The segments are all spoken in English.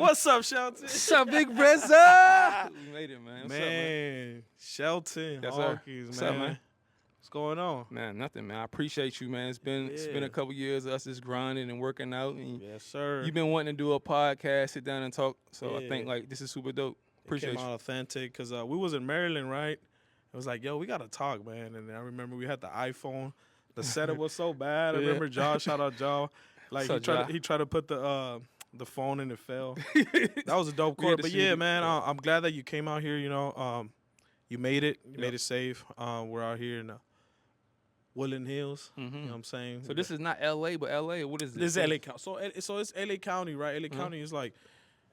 What's up, Shelton? What's up, Big Brezza? We made it, man. What's up, Man, Shelton, Yes, sir. Hawkins, What's man. up, man? What's going on? Man, nothing, man. I appreciate you, man. It's been Yeah. a couple years of us just grinding and working out. And Yes, sir. you've been wanting to do a podcast, sit down and talk. So I think Yeah. like this is super dope. It Appreciate came you. out authentic because we was in Maryland, right? It was like, yo, we got to talk, man. And I remember we had the iPhone. The setup was so bad. I Yeah. remember Jaw, shout out Jaw. Like, What's he up, tried to put the phone and it fell. That was a dope We had court. to But shoot yeah, it. man, Yeah. I'm glad that you came out here, you know. You made it. You Yep. made it safe. We're out here in Woodland Hills. You know what I'm saying? So this is not LA, but LA. What is This this? is LA County. So it's LA County, right? LA County is like,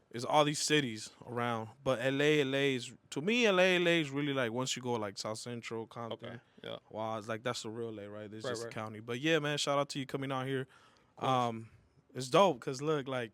it's all these cities around. But LA is, to me, LA is really like once you go like South Central, Compton. Okay. Yeah. Wow, it's like that's the real LA, right? This is just Right. a county. But yeah, man, shout out to you coming out here. It's dope because look, like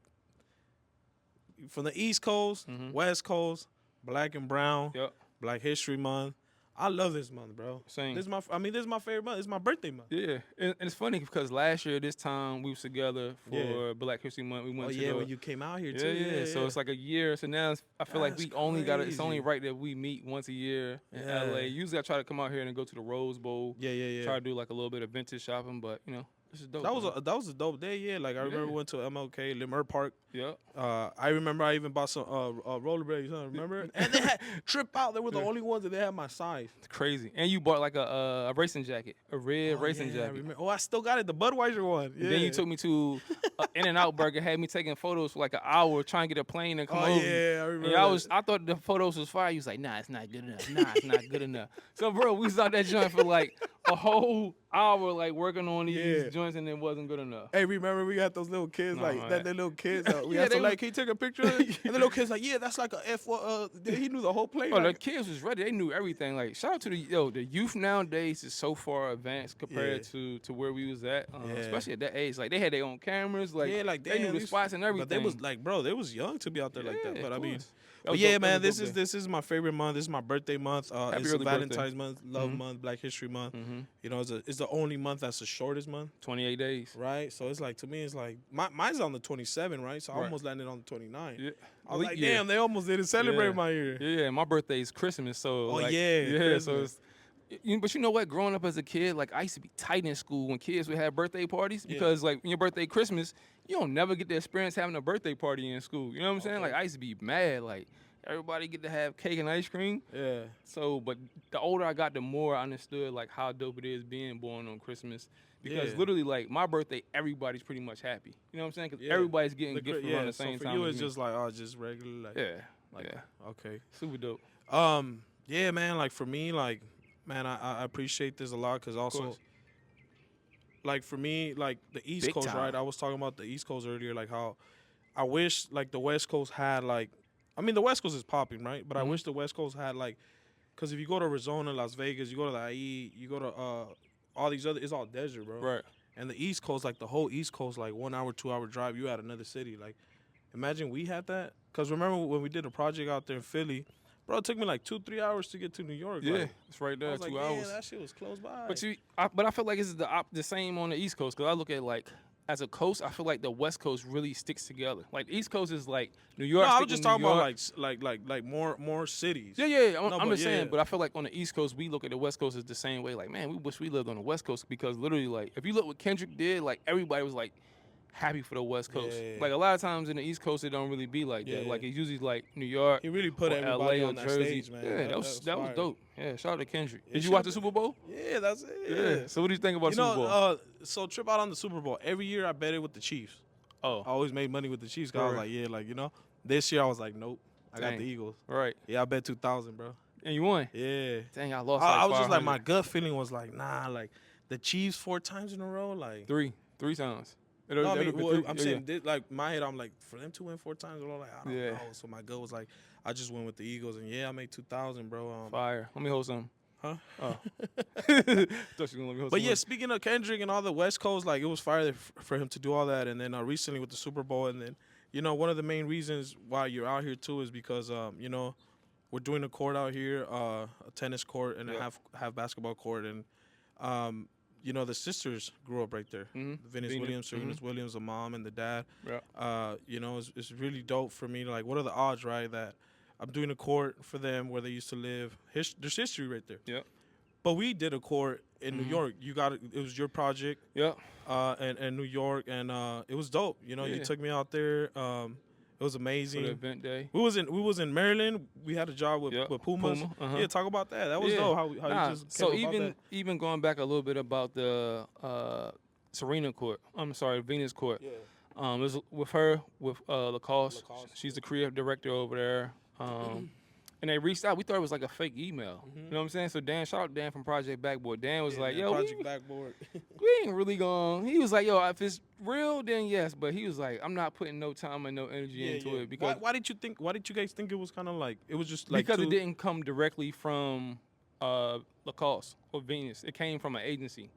from the East Coast, West Coast, Black and Brown, Yep. Black History Month. I love this month, bro. Same. This is my favorite month. It's my birthday month. Yeah, and it's funny because last year this time we was together for Black History Month. We went Oh to yeah, the, when you came out here yeah, too. yeah. So it's like a year. So now I feel like That's we only got it. It's only crazy. right that we meet once a year in Yeah. LA. Usually I try to come out here and go to the Rose Bowl. yeah. Try to do like a little bit of vintage shopping, but you know this is dope. That was man. that was a dope day, yeah. Like I remember Yeah. we went to MLK, Limmer Park. Yeah. I remember I even bought some rollerblades, huh? Remember? And they had Trip Out. They were the only ones that they had my size. It's crazy. And you bought like a racing jacket, a red racing I jacket. remember. Oh, I still got it, the Budweiser one. Yeah. And then you took me to In-N-Out Burger, had me taking photos for like an hour, trying to get a plane and come over. yeah, I remember. And I thought the photos was fire. You was like, nah, it's not good enough. Nah, it's not good enough. So, bro, we was out that joint for like a whole hour, like working on these joints, and it wasn't good enough. Hey, remember we got those little kids, No, like man. that little kids. We Yeah, had to they like, can you take a picture? And the little kids like, yeah, that's like a F1. He knew the whole plane. Oh, the like, kids was ready. They knew everything. Like, shout out to the youth nowadays is so far advanced compared to where we was at, especially at that age. Like, they had their own cameras. Like, yeah, like they knew the spots and everything. But they was like, bro, they was young to be out there like that. Yeah, But of I mean, course. That but was yeah, dope. man, That was a dope day. this is my favorite month. This is my birthday month. Happy It's early Valentine's birthday. month, Love Month, Black History Month. You know, it's the only month that's the shortest month, 28 days. right? So it's like, to me, it's like mine's on the 27, right? So I Right. almost landed on the 29. Yeah. I was like, Yeah. damn, they almost didn't celebrate Yeah. my year. Yeah, my birthday is Christmas, so Oh, like, yeah, so it's, but you know what? Growing up as a kid, like I used to be tight in school when kids would have birthday parties because like when your birthday Christmas, you don't never get to experience having a birthday party in school. You know what I'm saying? Like I used to be mad, like everybody get to have cake and ice cream. Yeah. So, but the older I got, the more I understood like how dope it is being born on Christmas. Because Yeah. literally, like my birthday, everybody's pretty much happy. You know what I'm saying? Because Yeah. everybody's getting gifts Yeah, around the so same for time. you, as it's me. just like, just regular, like, yeah, okay. super dope. Yeah, man, like for me, like, man, I appreciate this a lot because also, course. like for me, like the East Big Coast, time. right? I was talking about the East Coast earlier, like how I wish like the West Coast had like, I mean the West Coast is popping, right? But I wish the West Coast had like, because if you go to Arizona, Las Vegas, you go to the IE, you go to all these other, it's all desert, bro. Right. And the East Coast, like the whole East Coast, like 1 hour, 2 hour drive, you at another city. Like, imagine we had that. Because remember when we did a project out there in Philly, bro, it took me like 2-3 hours to get to New York. Yeah, like, it's right I there, was 2 like, hours. man, that shit was close by. But I feel like it's the same on the East Coast because I look at like as a coast, I feel like the West Coast really sticks together. Like the East Coast is like New York. no, I was sticking just New talking York. about like more cities. Yeah. I'm No, just but saying, yeah. but I feel like on the East Coast, we look at the West Coast as the same way. Like, man, we wish we lived on the West Coast because literally, like, if you look what Kendrick did, like everybody was like happy for the West Coast. Yeah. Like a lot of times in the East Coast, it don't really be like that. Yeah. Like it's usually like New York. He really put or everybody LA on or that Jersey. stage, man. Yeah, that was fire. dope. Yeah, shout out to Kendrick. It Did you watch the should've Super Bowl? Yeah, that's it. Yeah. So what do you think about You the Super Bowl? know, so trip out on the Super Bowl. Every year I bet it with the Chiefs. I Oh, always made money with the Chiefs. 'Cause I was Right. like, yeah, like, you know. This year I was like, nope. I got Dang. the Eagles. right. Yeah, I bet 2,000, bro. And you won. Yeah. Dang, I lost. I was just like, 500. my gut feeling was like, nah, like the Chiefs 4 times in a row, like. three times. No, I mean, well, I'm saying, like my head, I'm like, for them to win 4 times in a row, like I don't Yeah. know. So my gut was like, I just went with the Eagles, and yeah, I made 2,000, bro. Fire. Let me hold some. Huh? Oh. Thought you were gonna let me hold But some yeah, money. speaking of Kendrick and all the West Coast, like it was fire for him to do all that, and then recently with the Super Bowl, and then you know one of the main reasons why you're out here too is because you know we're doing a court out here, a tennis court and Yeah. a half basketball court, and you know, the sisters grew up right there. Venus Williams, Serena Williams, the mom and the dad. Yeah. You know, it's really dope for me. Like, what are the odds, right, that I'm doing a court for them where they used to live. There's history right there. Yeah. But we did a court in New York. You got it. It was your project. Yeah. And New York, and it was dope. You know, you took me out there. It was amazing. For the event day. We was in Maryland. We had a job with Pumas. Puma. Yeah, talk about that. That was dope. How you just came about that. Even going back a little bit about the Serena court. I'm sorry, Venus court. Yeah. It was with her, with Lacoste. She's the creative director over there. And they reached out. We thought it was like a fake email. You know what I'm saying? So shout out Dan from Project Backboard. Dan was like, yo, Project Backboard. we ain't really going. He was like, yo, if it's real, then yes. But he was like, I'm not putting no time and no energy into it. Because why did you guys think it was kind of like, it was just like because it didn't come directly from Lacoste or Venus. It came from an agency.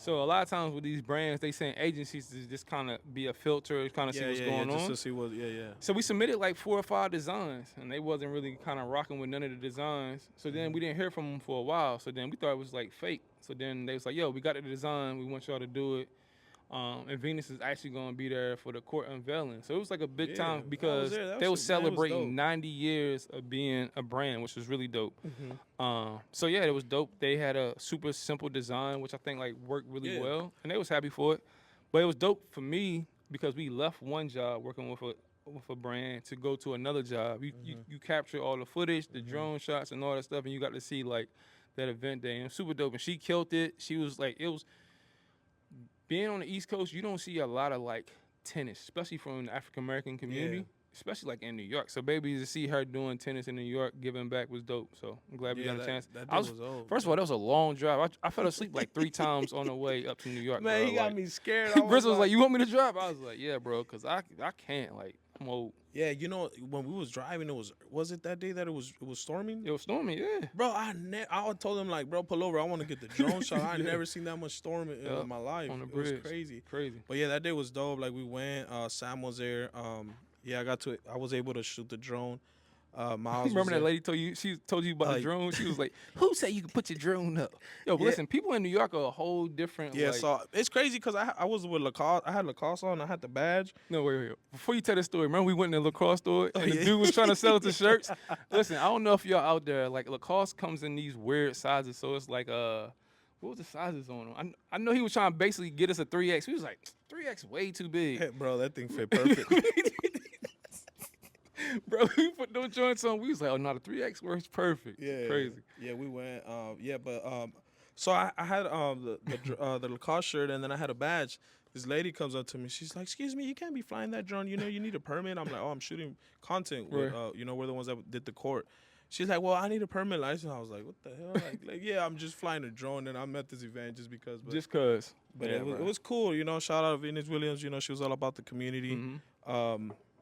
So a lot of times with these brands, they send agencies to just kind of be a filter, kind of see what's going on. Just to see what, So we submitted like 4 or 5 designs, and they wasn't really kind of rocking with none of the designs. So then we didn't hear from them for a while. So then we thought it was like fake. So then they was like, yo, we got the design. We want y'all to do it. And Venus is actually going to be there for the court unveiling. So it was like a big time because they were celebrating 90 years of being a brand, which was really dope. So yeah, it was dope. They had a super simple design, which I think like worked really well, and they was happy for it. But it was dope for me because we left one job working with a brand to go to another job. You capture all the footage, the drone shots, and all that stuff, and you got to see like that event day. And it was super dope. And she killed it. She was like, it was. Being on the East Coast, you don't see a lot of like tennis, especially from the African American community, especially like in New York. So baby, to see her doing tennis in New York, giving back was dope. So I'm glad we got a chance. First of all, that was a long drive. I fell asleep like 3 times on the way up to New York. Man, bro. he got me scared. Bristol was like, "You want me to drive?" I was like, "Yeah, bro, cause I can't. Like, I'm old." Yeah, you know, when we was driving, was it that day that it was storming? It was storming, yeah. Bro, I told him like, bro, pull over. I want to get the drone shot. I never seen that much storm in my life. On the bridge. It was crazy. Crazy. But yeah, that day was dope. Like we went. Sam was there. Yeah, I was able to shoot the drone. Miles. Remember that lady told you about the drone? She was like, "Who said you could put your drone up?" Yo, but listen, people in New York are a whole different. Yeah, like, so it's crazy because I was with Lacoste. I had Lacoste on. I had the badge. No, wait. Before you tell this story, remember we went in the Lacoste store and the dude was trying to sell us the shirts? Listen, I don't know if y'all out there, like Lacoste comes in these weird sizes. So it's like, what was the sizes on them? I know he was trying to basically get us a 3X. He was like, 3X way too big. Hey, bro, that thing fit perfect. Bro, we put no joints on. We was like, oh, no, the 3X works perfect. Yeah. Crazy. Yeah, we went. So I had the Lacoste shirt, and then I had a badge. This lady comes up to me. She's like, "Excuse me, you can't be flying that drone. You know, you need a permit." I'm like, "Oh, I'm shooting content. With, you know, we're the ones that did the court." She's like, "Well, I need a permit license." I was like, "What the hell?" Like, yeah, I'm just flying a drone, and I'm at this event just because. But it was cool. You know, shout out to Venus Williams. You know, she was all about the community.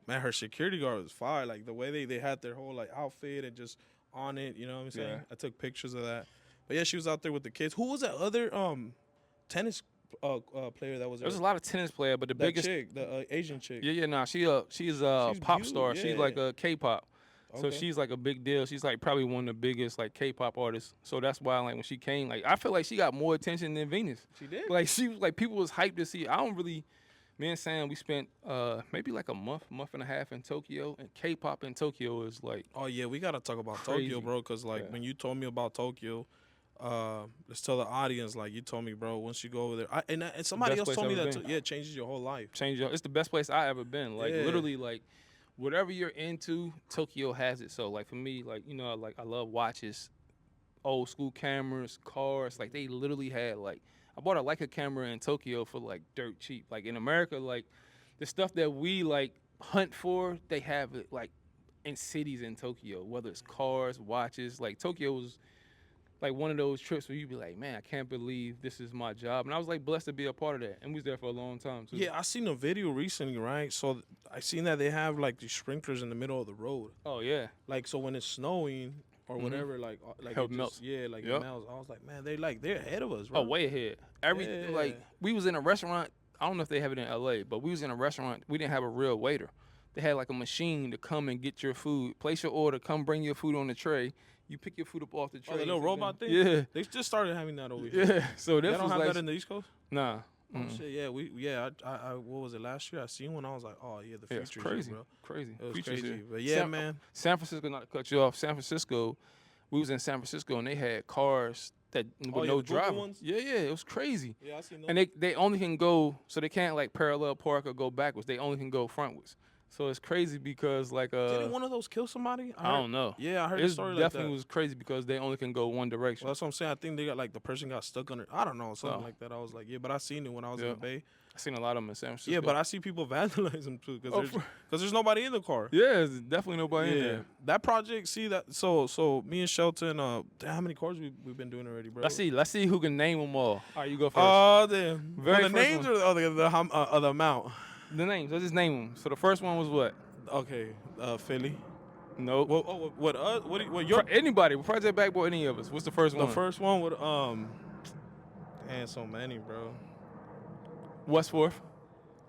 Man, her security guard was fire. Like the way they had their whole like outfit and just on it. You know what I'm saying? I took pictures of that. But yeah, she was out there with the kids. Who was that other tennis player that was there? There's a lot of tennis player, but the biggest chick, the Asian chick. She's a pop star. Yeah. She's like a K-pop. So Okay. she's like a big deal. She's like probably one of the biggest like K-pop artists. So that's why like when she came, like I feel like she got more attention than Venus. She did. Like she was like people was hyped to see. I don't really. Me and Sam, we spent maybe like a month and a half in Tokyo, and K-pop in Tokyo is like. Oh yeah, we gotta talk about crazy. Tokyo, bro. Cause like when you told me about Tokyo, let's tell the audience like you told me, bro. Once you go over there, and somebody else told me that too. Yeah, it changes your whole life. It's the best place I ever been. Like literally, like whatever you're into, Tokyo has it. So like for me, like you know, like I love watches, old school cameras, cars. Like they literally had like. I bought a Leica camera in Tokyo for like dirt cheap. Like in America, like the stuff that we like hunt for, they have it like in cities in Tokyo, whether it's cars, watches. Like Tokyo was like one of those trips where you'd be like, man, I can't believe this is my job. And I was like blessed to be a part of that. And we was there for a long time too. Yeah, I seen a video recently, right? So I seen that they have like these sprinklers in the middle of the road. Oh yeah. Like so when it's snowing or whatever, like it melts. Yeah, like it melts. I was like, man, they're ahead of us, bro. Oh, way ahead. Like we was in a restaurant. I don't know if they have it in LA, but we was in a restaurant. We didn't have a real waiter. they had like a machine to come and get your food. Place your order, come bring your food on the tray. You pick your food up off the tray. Oh, the little robot thing? Yeah. They just started having that over here. Yeah. So They this don't was have like that in the East Coast? nah. Oh shit, yeah, I what was it last year? I seen one. I was like, oh yeah, the Yeah, future, it's crazy, bro. crazy. It was Future's crazy, here. but yeah, man. San Francisco, not to cut you off. San Francisco, we was in San Francisco and they had cars that with Oh, yeah, no the Google driver. ones? Yeah, it was crazy. Yeah, I seen those. And they only can go, so they can't like parallel park or go backwards. They only can go frontwards. So it's crazy because like Didn't one of those kill somebody? I don't know. Yeah, I heard a It story like definitely that. was crazy because they only can go one direction. Well, that's what I'm saying. I think they got like the person got stuck under. I don't know, something Oh. like that. I was like, yeah, but I seen it when I was in Yeah. the Bay. I seen a lot of them in San Francisco. Yeah, but I see people vandalize them too Oh, because there's nobody in the car. yeah, there's definitely nobody in there. That project. See that? So me and Shelton. Damn, how many cars we've been doing already, bro? Let's see who can name them all. All right, you go first. Oh damn. Very Well, the first names one. or the amount? The names. Let's just name them. So the first one was what? Okay, Philly. Nope. What your Anybody, Project Backboard, any of us. What's the first one? the first one would and so many, bro. Westforth.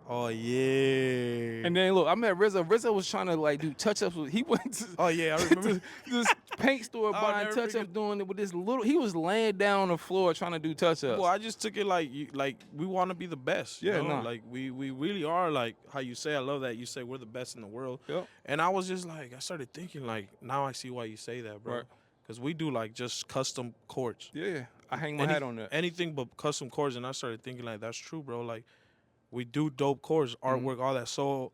Oh yeah. And then look, I met Rizzo. Rizzo was trying to like do touch-ups. He went to Oh yeah, I remember. this paint store I'll buying never touch-ups, forget- doing it with this little. He was laying down on the floor trying to do touch-ups. Well, I just took it like we want to be the best. Yeah, you know? nah. Like we really are. Like how you say, I love that you say we're the best in the world. Yep. And I was just like, I started thinking like, now I see why you say that, bro. Right. Because we do like just custom chords. Yeah, I hang my hat on that. Anything but custom chords, and I started thinking like that's true, bro. Like we do dope chords, artwork, all that. So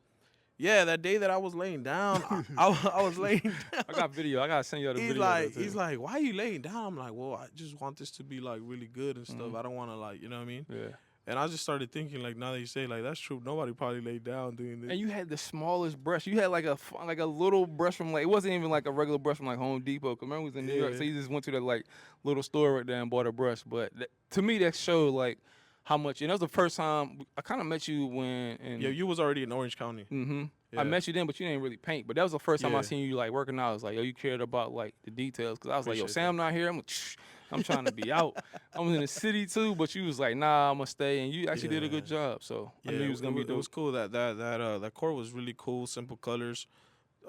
yeah, that day that I was laying down, I was laying down. I got video. I gotta send you the He's video. like, why are you laying down? I'm like, well, I just want this to be like really good and stuff. I don't want to like, you know what I mean? Yeah. And I just started thinking like, now that you say like that's true, nobody probably laid down doing this. And you had the smallest brush. You had like a little brush from like, it wasn't even like a regular brush from like Home Depot. 'Cause remember we was in New York, Yeah. so you just went to that like little store right there and bought a brush. But to me, that showed like how much. And that was the first time I kind of met you when. Yeah, you was already in Orange County. Mm-hmm. Yeah. I met you then, but you didn't really paint. But that was the first time I Yeah. seen you like working out. I was like, yo, you cared about like the details. 'Cause I was like, yo, Appreciate Sam not here. I'm trying to be out. I was in the city too, but you was like, nah, I'm gonna stay. And you actually did a good job. So I knew you was gonna be it was dope. cool. That chord was really cool. Simple colors,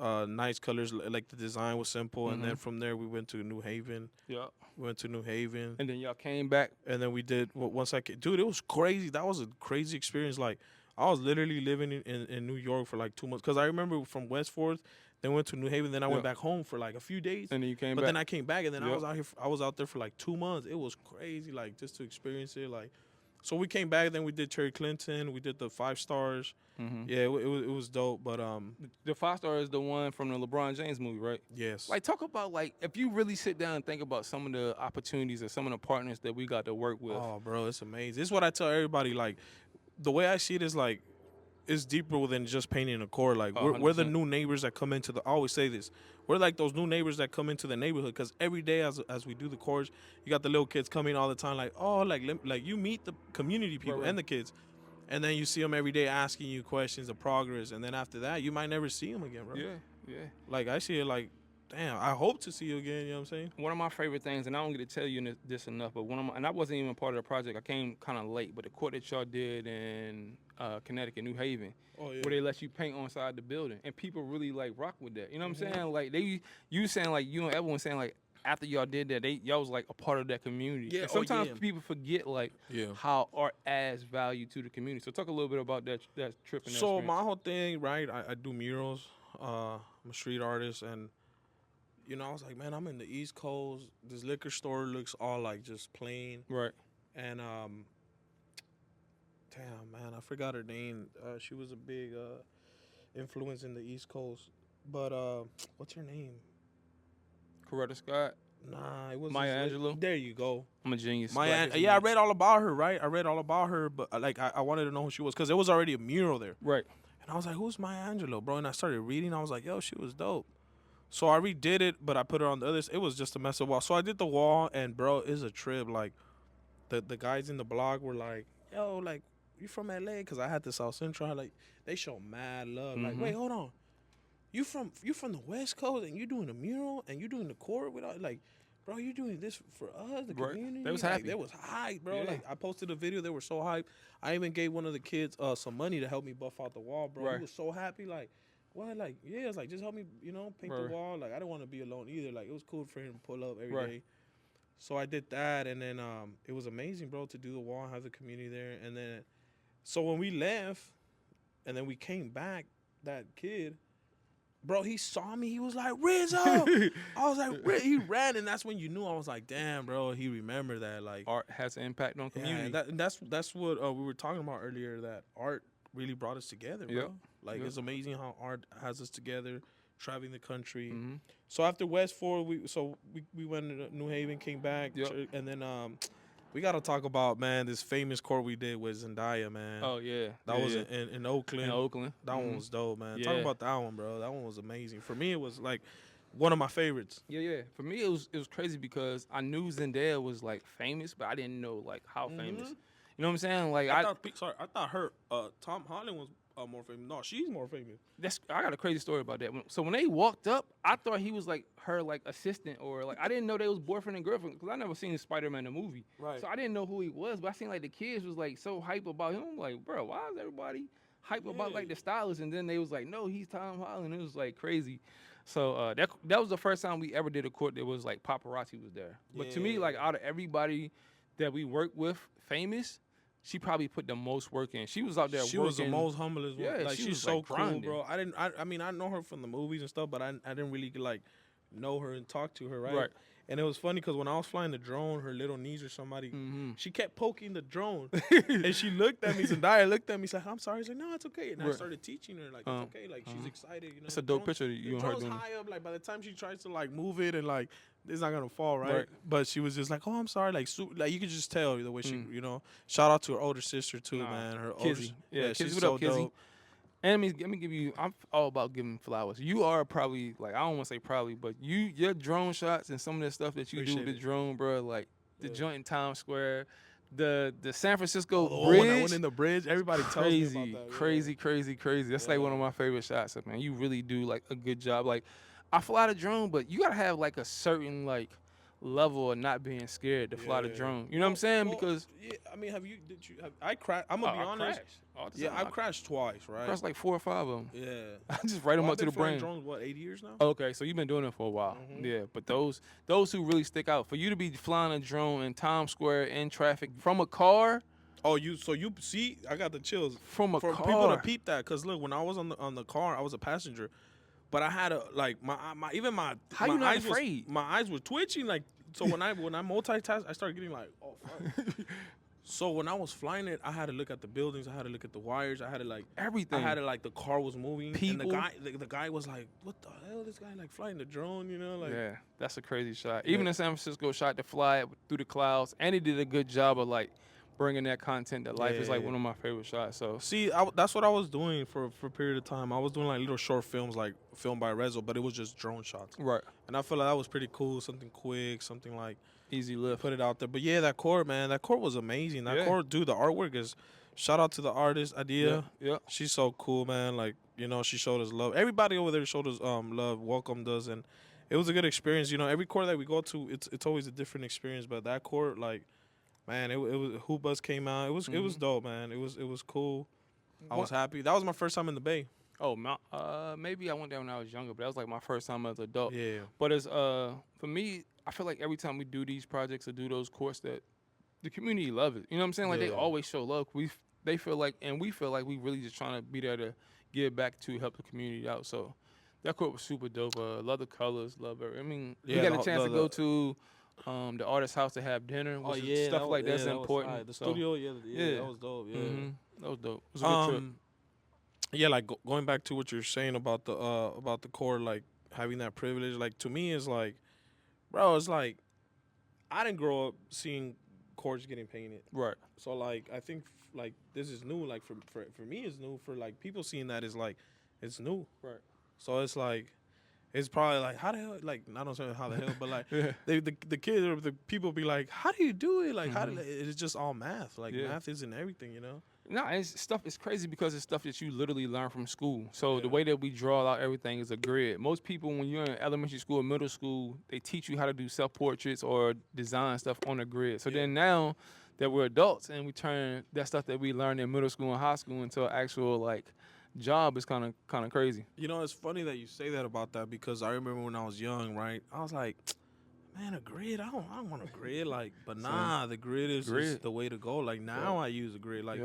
nice colors. Like the design was simple, and then from there we went to New Haven. Yeah. Went to New Haven, And then y'all came back. and then we did once I came, dude. It was crazy. That was a crazy experience. Like I was literally living in New York for like 2 months because I remember from Westforth, then went to New Haven, then I went back home for like a few days. And then you came But back. then I came back, and then I Yep. was out here. I was out there for like 2 months. It was crazy, like just to experience it. Like, so we came back. Then we did Cherry Clinton. We did the 5 stars. Yeah, it was dope. But The 5-star is the one from the LeBron James movie, right? yes, Like, talk about, like, if you really sit down and think about some of the opportunities or some of the partners that we got to work with. oh, bro, it's amazing. This is what I tell everybody. Like, the way I see it is like, it's deeper than just painting a chord. Like, Oh, we're the 100%. new neighbors that come into the. I always say this. We're like those new neighbors that come into the neighborhood because every day as we do the chords, you got the little kids coming all the time. Like, oh, like you meet the community people Right. and the kids, and then you see them every day asking you questions of progress, and then after that, you might never see them again, bro. Yeah. Like I see it like, damn, I hope to see you again. You know what I'm saying? One of my favorite things, and I don't get to tell you this enough, but and I wasn't even part of the project. I came kind of late, but the court that y'all did in Connecticut, New Haven, Oh yeah. where they let you paint on side the building, and people really like rock with that. You know what I'm saying? Like you saying like you and everyone saying like after y'all did that, y'all was like a part of that community. Yeah, And oh, sometimes yeah. people forget like Yeah. how art adds value to the community. So talk a little bit about that trip and that So experience. my whole thing, right? I do murals. I'm a street artist, and you know, I was like, man, I'm in the East Coast. This liquor store looks all like just plain, Right. and damn, man, I forgot her name. She was a big influence in the East Coast, but what's her name? Coretta Scott. Nah, it was Maya Angelou? There you go. I'm a genius. Maya, Black History yeah, I Month. read all about her, right? I read all about her, but like I wanted to know who she was because there was already a mural there. Right. And I was like, who's Maya Angelou, bro? And I started reading. I was like, yo, she was dope. So I redid it, but I put her on the others. It was just a mess of wall. So I did the wall, and bro, it's a trip. Like, the guys in the blog were like, yo, like, you from LA? Because I had the South Central. Like, they show mad love. Like, wait, hold on. You from the West Coast, and you doing a mural, and you doing the court without, like, bro, you doing this for us, the Right. community? They was Like, happy. they was hyped, bro. Yeah. Like, I posted a video. They were so hyped. I even gave one of the kids some money to help me buff out the wall, bro. Right. He was so happy. Like, what? Like, yeah, it's like, just help me, paint the Right. wall. Like, I didn't want to be alone either. Like, it was cool for him to pull up every day. Right. So I did that, and then it was amazing, bro, to do the wall and have the community there. And then, so when we left, and then we came back, that kid, bro, he saw me. He was like, Rizzo. I was like, he ran, and that's when you knew. I was like, damn, bro, he remembered that. Like, Art has an impact on yeah, community. and that's what we were talking about earlier. That art really brought us together, bro. Yep. Like, Yep. it's amazing how art has us together, traveling the country. Mhm. So after West Ford, we went to New Haven, came back, Yep. and then we got to talk about, man, this famous court we did with Zendaya, man. Oh yeah. That Yeah, was yeah. in Oakland. In Oakland. That one Mhm. was dope, man. Yeah. Talk about that one, bro. That one was amazing. For me, it was like one of my favorites. Yeah, yeah. For me, it was crazy because I knew Zendaya was like famous, but I didn't know like how famous. Mhm. You know what I'm saying? Like I thought her Tom Holland was more famous. No, she's more famous. I got a crazy story about that. So when they walked up, I thought he was like her like assistant or like I didn't know they was boyfriend and girlfriend because I never seen Spider-Man the movie. Right. So I didn't know who he was, but I seen like the kids was like so hype about him. I'm like, bro, why is everybody hype about like the stylist? And then they was like, no, he's Tom Holland. It was like crazy. So that was the first time we ever did a court that was like paparazzi was there. But to me, like out of everybody that we worked with, famous, she probably put the most work in. She was out there She working. was the most humblest one. Yeah, Like, she she's was, so like, cool, grinding. bro. I mean, I know her from the movies and stuff, but I didn't really like know her and talk to her, right? Right. And it was funny because when I was flying the drone, her little niece or somebody, Mhm. she kept poking the drone, and she looked at me. Zendaya looked at me. She's like, "I'm sorry." She's like, "No, it's okay." And I Right. started teaching her, like, it's okay. Like, she's excited. You know, It's a the dope drone- picture that The you and her drone's doing. high up. Like, by the time she tries to like move it and like, it's not gonna fall, right? Right. But she was just like, "Oh, I'm sorry." Like, like you could just tell the way she, Mm. Shout out to her older sister too, Nah, man. Her older, Kizzy. Yeah, Kizzy, she's what so up, Kizzy? dope. And let me give you. I'm all about giving flowers. You are probably like I don't want to say probably, but your drone shots and some of the stuff that you do Appreciate with the it. drone, bro. Like the Yeah. joint in Times Square, the San Francisco Oh, bridge. when I went in the bridge, everybody tells me crazy, about that. yeah. crazy. That's like one of Yeah. my favorite shots, man. You really do like a good job. Like I fly the drone, but you gotta have like a certain like level of not being scared to fly the Yeah. drone. You know what I'm saying? Well, Because yeah, I mean, I crashed. I'm gonna be I honest. crashed all the Yeah, time. I've crashed twice, right? crashed like 4 or 5 of them. Yeah. I just write them Well, up to I've the been flying brain. drones, what, 8 years now? Okay, so you've been doing it for a while. Mhm. Yeah, but those who really stick out, for you to be flying a drone in Times Square in traffic from a car, Oh, you see, I got the chills. from a For car. people to peep that, cause look, when I was on the car, I was a passenger, but I had my How my you not eyes afraid? my eyes were twitching, like, so when I multitask, I started getting like, oh fuck. So when I was flying it, I had to look at the buildings, I had to look at the wires, I had to like. Everything. I had it like the car was moving, and People. the guy was like, "What the hell? This guy like flying the drone, Like, Yeah, that's a crazy shot. Yeah. Even in San Francisco, shot to fly it through the clouds, and he did a good job of like bringing that content to life. It's like Yeah. one of my favorite shots. So See, that's what I was doing for a period of time. I was doing like little short films, like filmed by Rezo, but it was just drone shots, right, and I feel like that was pretty cool. Something quick, something like easy lift. put it out there. But yeah, that court, man, that court was amazing. That Yeah. court, dude, the artwork is. Shout out to the artist, Adia. Yeah. She's so cool, man. Like, she showed us love. Everybody over there showed us love, welcomed us, and it was a good experience. Every court that we go to, it's always a different experience. But that court, like, man, it was Hoopus came out. It was Mhm. dope, man. It was cool. I What- was happy. That was my first time in the Bay. Oh, maybe I went there when I was younger, but that was like my first time as an adult. Yeah. But it's for me, I feel like every time we do these projects or do those courses, that the community love it. You know what I'm saying? Like they Yeah. always show love. They feel like, and we feel like we really just trying to be there to give back to help the community out. So that court was super dope. Love the colors, love it. I mean, we Yeah, got a chance to the- go to the artist's house to have dinner. Oh Which yeah, is stuff like that's important. The So, studio, yeah, yeah. that was dope. Yeah. mhm, that was dope. It was a good trip. Yeah, like going back to what you're saying about the core, like having that privilege, like to me is like, bro, it's like I didn't grow up seeing courts getting painted, Right. so like I think like this is new. Like for me, it's new. For like people seeing that is like it's new. Right. So it's like. It's probably like how the hell, like I don't know how the hell, but like Yeah. the kids or the people be like, how do you do it? Like how do Mhm. it's just all math. Like Yeah. math isn't everything, No, it's crazy because it's stuff that you literally learn from school. So the Yeah. way that we draw out everything is a grid. Most people, when you're in elementary school or middle school, they teach you how to do self-portraits or design stuff on a grid. So Yeah. then now that we're adults and we turn that stuff that we learned in middle school and high school into actual like job is kind of crazy. You know, it's funny that you say that about that because I remember when I was young, right? I was like, man, a grid. I don't want a grid. Like, but nah, the grid is just the way to go. Like now, I use a grid. Like,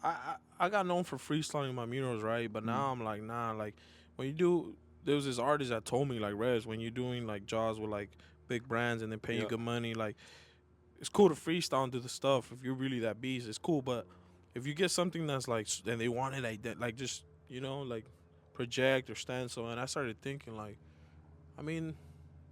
I got known for freestyling my murals, right? But now I'm like, nah. Like when you do, there was this artist that told me like, Rez, when you're doing like jobs with like big brands and they pay you good money, like it's cool to freestyle and do the stuff if you're really that beast. It's cool, but if you get something that's like, and they want it like that, like just like project or stencil, and I started thinking like, I mean,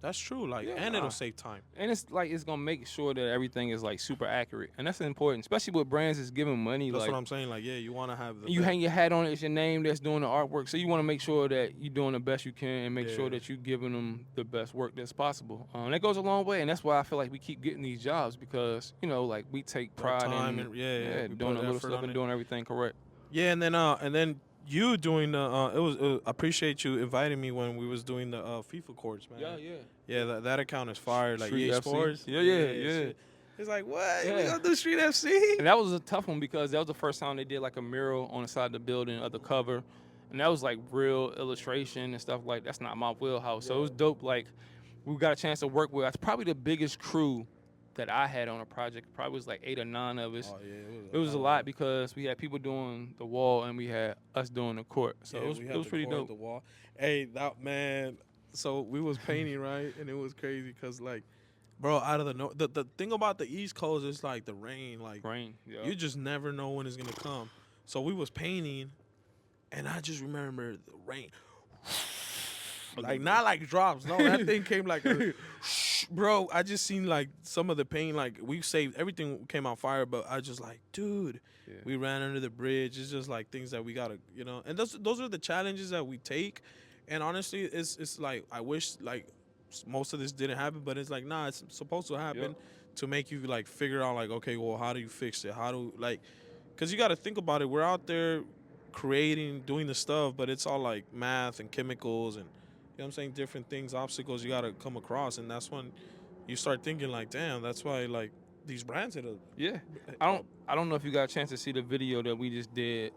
that's true. Like, and it'll save time. And it's like it's gonna make sure that everything is like super accurate, and that's important, especially with brands that's giving money. That's like, what I'm saying. Like, yeah, you want to have you hang your hat on it. It's your name that's doing the artwork, so you want to make sure that you're doing the best you can and make sure that you're giving them the best work that's possible. That goes a long way, and that's why I feel like we keep getting these jobs because like we take pride in doing the little stuff and doing everything correct. Yeah, and then you doing the it was appreciate you inviting me when we was doing the FIFA courts, man. Yeah, that account is fire. Like Street EA FC. Sports. Yeah. It's like, what? We gonna do Street FC? And that was a tough one because that was the first time they did like a mural on the side of the building of the cover, and that was like real illustration and stuff like that's not my wheelhouse. So it was dope. Like we got a chance to work with. That's probably the biggest crew that I had on a project. Probably was like 8 or 9 of us. Oh yeah, it was a lot because we had people doing the wall and we had us doing the court. So it was pretty dope. The wall. Hey, that man. So we was painting right, and it was crazy because like, bro, out of the thing about the East Coast is like the rain. Like you just never know when it's gonna come. So we was painting, and I just remember the rain. Like not like drops. No, that thing came like bro, I just seen like some of the paint, like we saved everything came out fire, but I just like, dude, we ran under the bridge. It's just like things that we gotta, and those are the challenges that we take. And honestly, it's like I wish like most of this didn't happen, but it's like nah, it's supposed to happen to make you like figure out like, okay, well, how do you fix it? How do because you got to think about it. We're out there creating, doing the stuff, but it's all like math and chemicals and. You know what I'm saying? Different things, obstacles you got to come across. And that's when you start thinking like, damn, that's why like these brands hit up. Yeah. I don't know if you got a chance to see the video that we just did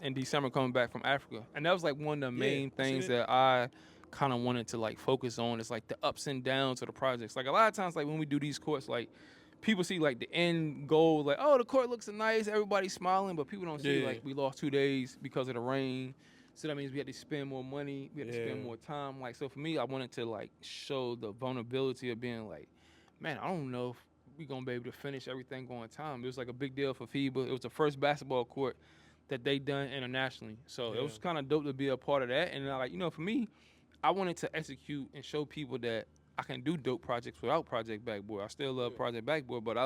in December coming back from Africa. And that was like one of the main things that I kind of wanted to like focus on is like the ups and downs of the projects. Like a lot of times like when we do these courts, like people see like the end goal, like, oh, the court looks nice, everybody's smiling, but people don't see like we lost 2 days because of the rain. So that means we had to spend more money, we had to spend more time. Like, so for me, I wanted to like show the vulnerability of being like, man, I don't know if we're gonna be able to finish everything on time. It was like a big deal for FIBA. It was the first basketball court that they done internationally. So it was kind of dope to be a part of that. And like, for me, I wanted to execute and show people that I can do dope projects without Project Backboard. I still love Project Backboard, but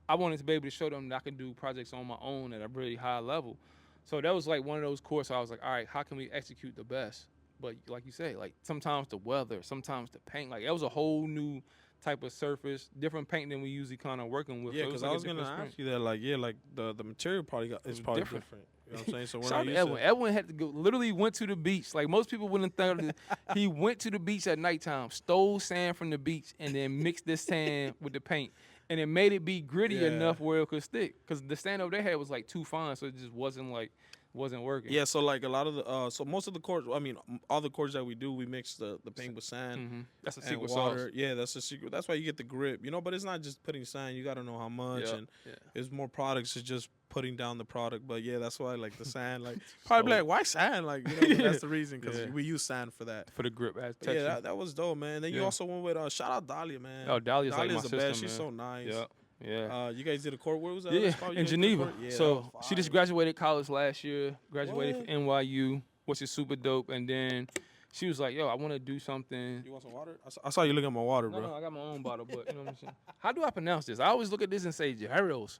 I wanted to be able to show them that I can do projects on my own at a really high level. So that was like one of those courses I was like, all right, how can we execute the best? But like you say, like sometimes the weather, sometimes the paint, like it was a whole new type of surface, different paint than we usually kind of working with. Yeah, because I was gonna ask you that, like, like the material probably is probably different. You know what I'm saying? So we're not used to Edwin had to go. Literally went to the beach. Like most people wouldn't think. He went to the beach at nighttime, stole sand from the beach, and then mixed this sand with the paint. And it made it be gritty enough where it could stick. Because the stand over they had was like too fine, so it just wasn't working. Yeah, so like a lot of the so most of the courts, I mean, all the courts that we do, we mix the paint with sand. Mm-hmm. That's a secret water. sauce. Yeah, that's a secret. That's why you get the grip, But it's not just putting sand. You got to know how much, and it's more products. It's just putting down the product. But yeah, that's why like the sand, like probably like why sand, like but that's the reason because we use sand for that for the grip. Yeah, that was dope, man. And then you also went with shout out Dahlia, man. Oh, Dahlia's like my the sister, best. man. She's so nice. Yeah. Yeah. You guys did a court. Where was that? Yeah, in Geneva. Yeah, so she just graduated college last year. Graduated from NYU, which is super dope. And then she was like, "Yo, I want to do something." You want some water? I saw you looking at my water, bro. No, I got my own bottle, but you know what I'm saying. How do I pronounce this? I always look at this and say Jarritos.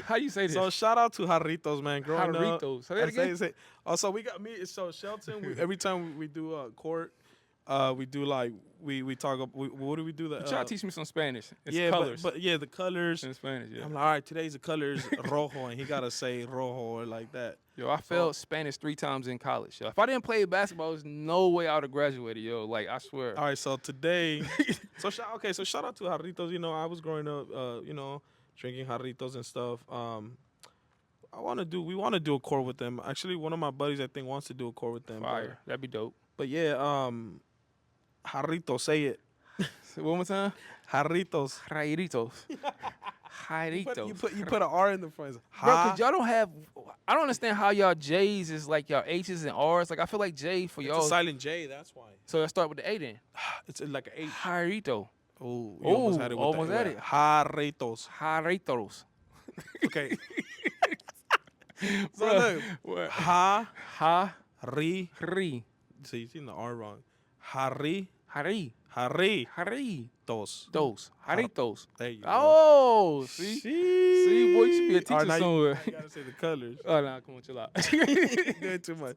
How you say this? So shout out to Jarritos, man. Growing Jarritos. Say that again. Say. Also, we got me. So Shelton. Every time we do a court. We do like we talk. What do we do? You try to teach me some Spanish. It's yeah, colors. But the colors in Spanish. Yeah. I'm like, all right, today's the colors rojo, and he gotta say rojo or like that. Yo, I failed Spanish 3 times in college. Yo. If I didn't play basketball, there's no way I would have graduated. Yo, like I swear. All right, so today, so shout out to Jarritos. I was growing up, drinking Jarritos and stuff. We want to do a chord with them. Actually, one of my buddies I think wants to do a chord with them. Fire. That'd be dope. But yeah, Jarrito, say it. Say one more time. Jarritos. Jairitos. You Jairitos. put an R in the front. Bro, cause y'all don't have. I don't understand how y'all J's is like y'all H's and R's. Like I feel like J for It's y'all. a silent J. That's why. So let's start with the A then. It's like an H. Jairito. Oh, you almost had it. With almost the, had it. Jarritos. Jairitos. Okay. So Bruh, look. what? Ha. Ha. Ri. Ri. So you seen the R wrong. Harri. Hari. Harri. Hari. Dos. Dos. Jaritos. There you go. Oh, see? See, boy, you should be a teacher somewhere. You gotta say the colors. Oh, nah, come on, chill out. Doing too much.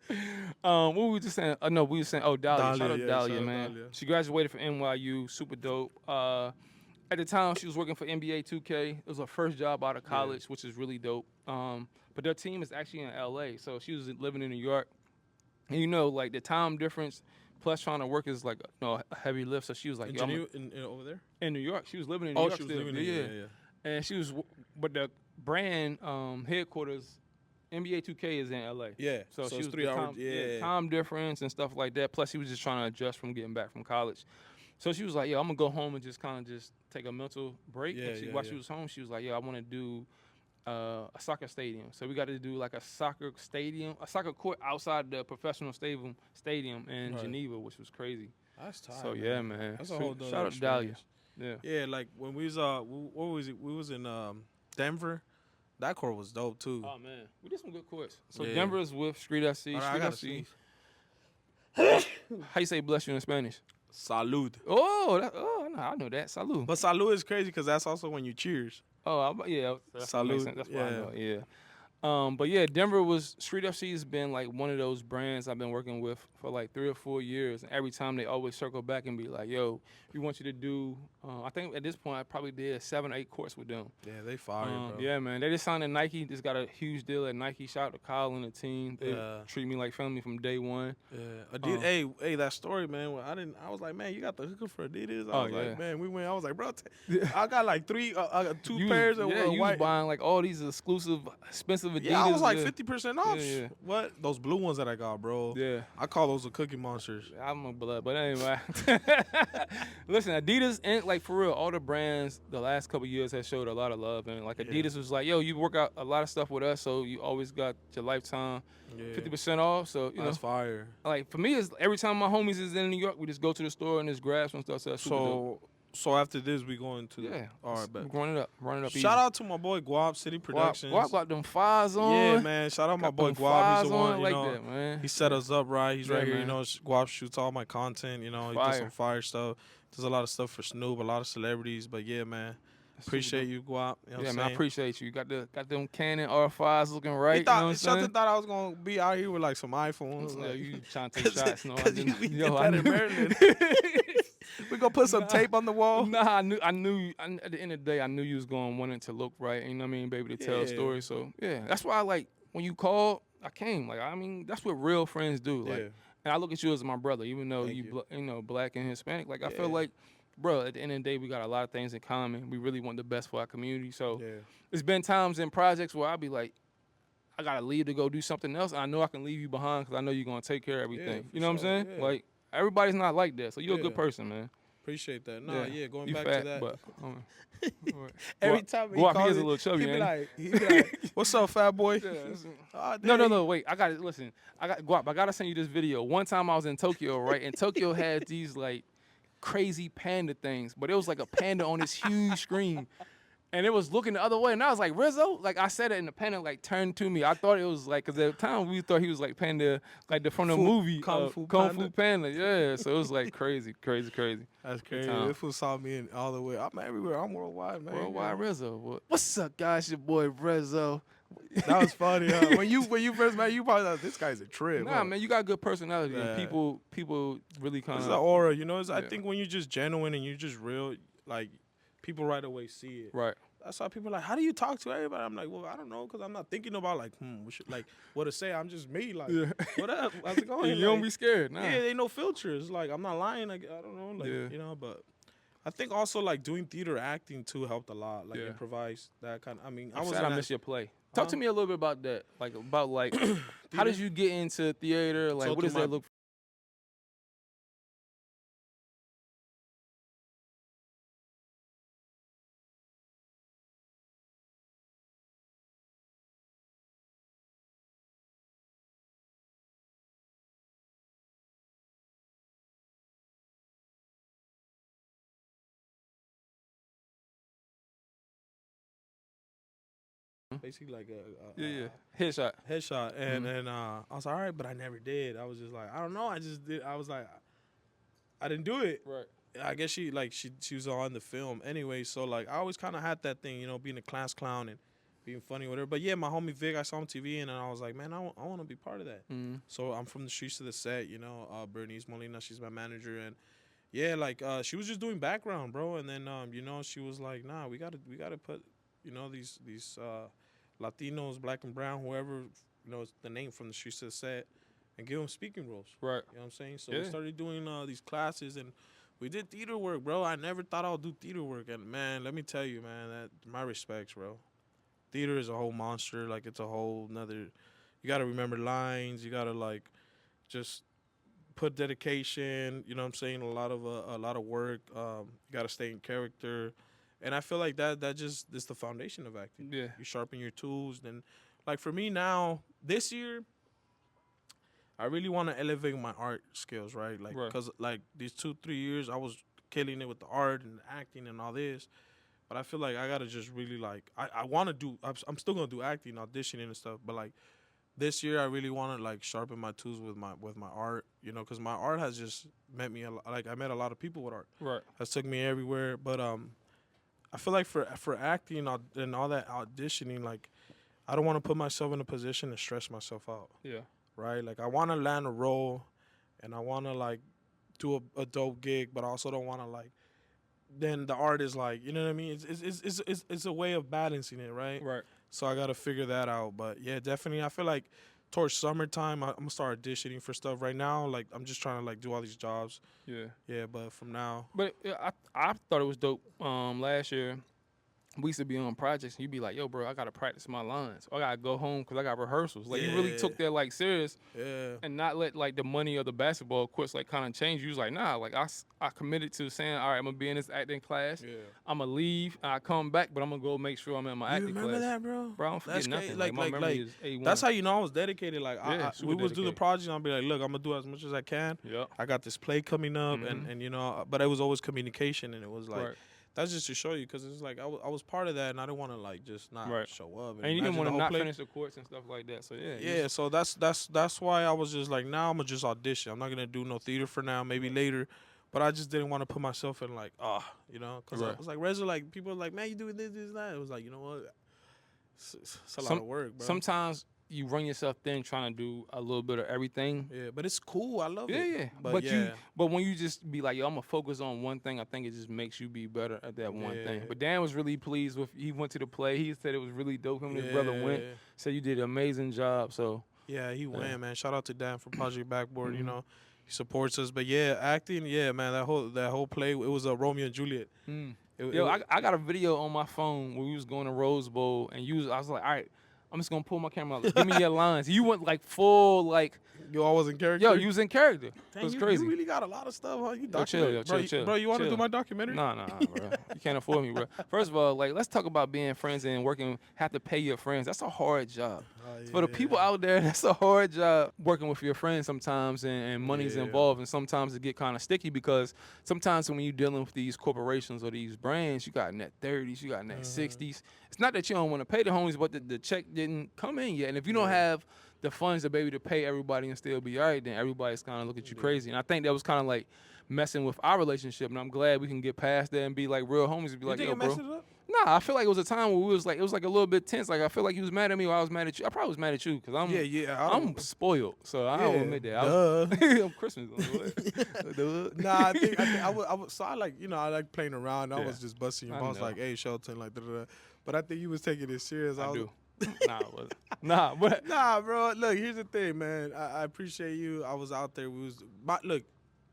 What were we just saying? No, we were saying, Dahlia. Dahlia, Shout out yeah, Dahlia, shout out man. Dahlia. She graduated from NYU, super dope. At the time, she was working for NBA 2K. It was her first job out of college, which is really dope. But their team is actually in LA, so she was living in New York. And you know, like the time difference, plus trying to work is like a heavy lift. So she was like, In yo, Geneva, over there? in New York. She was living in New Oh, York she was still. living in yeah. And she was, but the brand headquarters, NBA 2K is in LA. Yeah. So she it's was 3 hours. Yeah. time difference and stuff like that. Plus, she was just trying to adjust from getting back from college. So she was like, "Yo, I'm gonna go home and just kind of just take a mental break." Yeah, And while she was home, she was like, "Yo, I want to do a soccer stadium." So we got to do like a soccer court outside the professional stadium in Right. Geneva, which was crazy. That's tight. So yeah, man. That's a whole nother shout out to Dahlia. experience. Yeah. Yeah, like when we was what was it? We was in Denver. That court was dope too. Oh man, we did some good courts. So Yeah. Denver is with Street FC. All right, I Street gotta FC. sneeze. How you say bless you in Spanish? Salud. I know that. Salud. But salud is crazy because that's also when you cheers. Yeah. That's what makes Salud, sense. That's why I yeah. know. Yeah. But yeah, Denver was Street FC has been like one of those brands I've been working with for like 3 or 4 years. And every time they always circle back and be like, "Yo, we want you to do." I think at this point I probably did 7 or 8 courts with them. Yeah, they fire, bro. Yeah, man. They just signed to Nike. Just got a huge deal at Nike. Shout out to Kyle and the team. They Yeah. treat me like family from day one. Yeah, hey, that story, man. When I was like, man, you got the hooker for Adidas. I Oh, was yeah. like, man, we went. I was like, bro, I got like 2 You pairs was, of you white. was buying like all these exclusive, expensive Adidas. Yeah, I was like yeah. 50% off. Yeah. What? Those blue ones that I got, bro. Yeah. I call those the Cookie Monsters. I'm a blood, but anyway. Listen, Adidas and like for real, all the brands the last couple years has showed a lot of love, and like Adidas was like, "Yo, you work out a lot of stuff with us, so you always got your lifetime 50% off." So you That's know, fire. like for me, it's every time my homies is in New York, we just go to the store and just grab some stuff. So that's super dope. So after this, we going to Yeah. all right, bet. Run it up. Shout out to my boy Guap City Productions. Guap got them fives on. Yeah, man. Shout out my Got boy them Guap. fives He's the on one, you like know. that, man. He set us up right. He's Yeah, right here. man. You know, Guap shoots all my content. You know, he does Fire. some fire stuff. Does a lot of stuff for Snoop, a lot of celebrities. But yeah, man. That's Appreciate super you, Guap. You know what Yeah, I'm man, I saying? appreciate you. Got them Canon R5s looking right. He thought, you know what I'm saying? Shelton thought I was gonna be out here with like some iPhones. No, Like, you trying to take shots? No, I Cause didn't. we Yo, did I that in knew- Maryland. We gonna put some tape on the wall. Nah, I knew. At the end of the day, I knew you was going wanting to look right. You know what I mean, baby, to tell a Yeah. story. So yeah, that's why I like when you called, I came. Like I mean, that's what real friends do. Like, Yeah. and I look at you as my brother, even though Thank you know black and Hispanic. Like I Yeah. feel like, bro, at the end of the day, we got a lot of things in common. We really want the best for our community. So Yeah. it's been times in projects where I'll be like, I gotta leave to go do something else, and I know I can leave you behind because I know you're gonna take care of everything. for You know what I'm sure, saying? yeah. Like everybody's not like that, so you're a Yeah. good person, man. Appreciate that. Nah, yeah, going you back fat, to that. But, Every Guap- time he Guap, he calls is a me, little chubby, he be ain't like, "What's up, fat boy?" Yeah, that's- Ah, No, dang. wait. I got it. Listen, I gotta send you this video. One time I was in Tokyo, right? And Tokyo had these like crazy panda things, but it was like a panda on this huge screen. And it was looking the other way, and I was like, Rizzo? Like, I said it, and the panda, like, turned to me. I thought it was, like, because at the time, we thought he was, like, panda, like, from the movie, Kung Fu Fu Panda. Yeah, so it was, like, crazy. That's crazy. time. This fool saw me in all the way. I'm everywhere. I'm worldwide, man. Worldwide Rizzo. What's up, guys? Your boy, Rizzo. That was funny, huh? When you first met, you probably thought this guy's a trip. Nah, huh? man, you got good personality, Yeah. and people really kind It's of. the aura, you know. I Yeah. think when you're just genuine and you're just real, like people right away see it. Right. That's why people are like, how do you talk to everybody? I'm like, well, I don't know, because I'm not thinking about like, what to say. I'm just me, like, Yeah. what up? How's it going? You don't Like, be scared, nah. Yeah, they no filters. Like, I'm not lying. Like, I don't know, like, Yeah. you know. But I think also like doing theater acting too helped a lot. Like, Yeah. improvise that kind. I mean, I'm sad I missed your play. Talk to me a little bit about that. Like about like how did you get into theater? Like So what does that look? basically like Yeah. Headshot. headshot, and I was like, all right, but I never did. I was just like, I don't know. I just did. I was like, I didn't do it. Right. I guess she was on the film anyway. So like I always kind of had that thing, being a class clown and being funny, whatever. But yeah, my homie Vic, I saw him on TV, and I was like, man, I want to be part of that. So I'm from the streets to the set, Bernice Molina, she's my manager, and yeah, like she was just doing background, bro. And then she was like, nah, we gotta put these Latinos, black and brown, whoever is the name from the streets to the set, and give them speaking roles. Right. You know what I'm saying? So we started doing these classes, and we did theater work, bro. I never thought I would do theater work, and man, let me tell you, man, that my respects, bro. Theater is a whole monster. Like it's a whole nother. You gotta remember lines. You gotta like just put dedication. You know what I'm saying? A lot of work. You gotta stay in character, and I feel like that just is the foundation of acting. Yeah. You sharpen your tools. Then, like for me now, this year, I really want to elevate my art skills, right? Like, cause like these 2-3 years, I was killing it with the art and acting and all this, but I feel like I gotta just really like I want to do. I'm still gonna do acting, auditioning and stuff, but like this year, I really want to like sharpen my tools with my art, cause my art has just met me like I met a lot of people with art. Right. Has took me everywhere, but I feel like for acting and all that auditioning, like I don't want to put myself in a position to stress myself out. Yeah. Right? Like I want to land a role, and I want to like do a dope gig, but I also don't want to like. Then the art is like, you know what I mean? It's a way of balancing it, right? Right. So I gotta figure that out. But yeah, definitely, I feel like towards summertime, I'm gonna start auditioning for stuff. Right now, like I'm just trying to like do all these jobs. Yeah. Yeah, but from now, But I thought it was dope. Last year, we used to be on projects, and you'd be like, yo, bro, I got to practice my lines. Or I got to go home because I got rehearsals. Like, you really took that, like, serious yeah, and not let, like, the money of the basketball courts, like, kind of change. You was like, nah, like, I committed to saying, all right, I'm going to be in this acting class. yeah. I'm going to leave. I come back, but I'm going to go make sure I'm in my You acting remember class. that, bro? Bro, I don't forget That's nothing. crazy. Like, my memory is A1. That's how you know I was dedicated. Like, Yeah, we would do the dedicated. project, and I'll be like, look, I'm gonna do as much as I can. Yep. I got this play coming up, and but it was always communication, and it was like. Right. That's just to show you, because it's like I was part of that, and I didn't want to like just not show up. And you didn't want to not play. finish the courts and stuff like that. So yeah. Yeah, so that's why I was just like, now I'm gonna just audition. I'm not gonna do no theater for now. Maybe later, but I just didn't want to put myself in like, because I was like, Reza, like people are like, man, you doing this, that. It was like, you know what? It's a lot of work, bro. Sometimes you run yourself thin trying to do a little bit of everything. Yeah, but it's cool. I love it. Yeah. But when you just be like, yo, I'm gonna focus on one thing, I think it just makes you be better at that one thing. But Dan was really pleased with. He went to the play. He said it was really dope. Him and his brother went. Said you did an amazing job. So yeah, he went, man. Shout out to Dan from Project Backboard. You know, he supports us. But yeah, acting. Yeah, man. That whole play. It was a Romeo and Juliet. I got a video on my phone where we was going to Rose Bowl, and I was like, all right, I'm just gonna pull my camera out. Give me your lines. You went like full like. You all was in character. Yo, you was in character. Dang, it was crazy. You really got a lot of stuff, huh? You chill. Bro, you want to do my documentary? Nah, bro. You can't afford me, bro. First of all, like, let's talk about being friends and working. Have to pay your friends. That's a hard job. For the people out there, that's a hard job. Working with your friends sometimes, and money's involved, and sometimes it get kind of sticky because sometimes when you're dealing with these corporations or these brands, you got net 30s, you got net 60s. It's not that you don't want to pay the homies, but the check didn't come in yet. And if you don't have the funds to be able to pay everybody and still be all right, then everybody's kind of look at you crazy. And I think that was kind of like messing with our relationship. And I'm glad we can get past that and be like real homies and be like, yo, bro. Nah, I feel like it was a time where it was like a little bit tense. Like I feel like he was mad at me or I was mad at you. I probably was mad at you because I'm spoiled. So I don't admit that. I'm Christmas. Nah, I think I was so I like, I like playing around. I was just busting your balls like, hey, Shelton, like da. But I think you was taking it serious. I do. Nah, but nah, bro. Look, here's the thing, man. I appreciate you. I was out there. Look,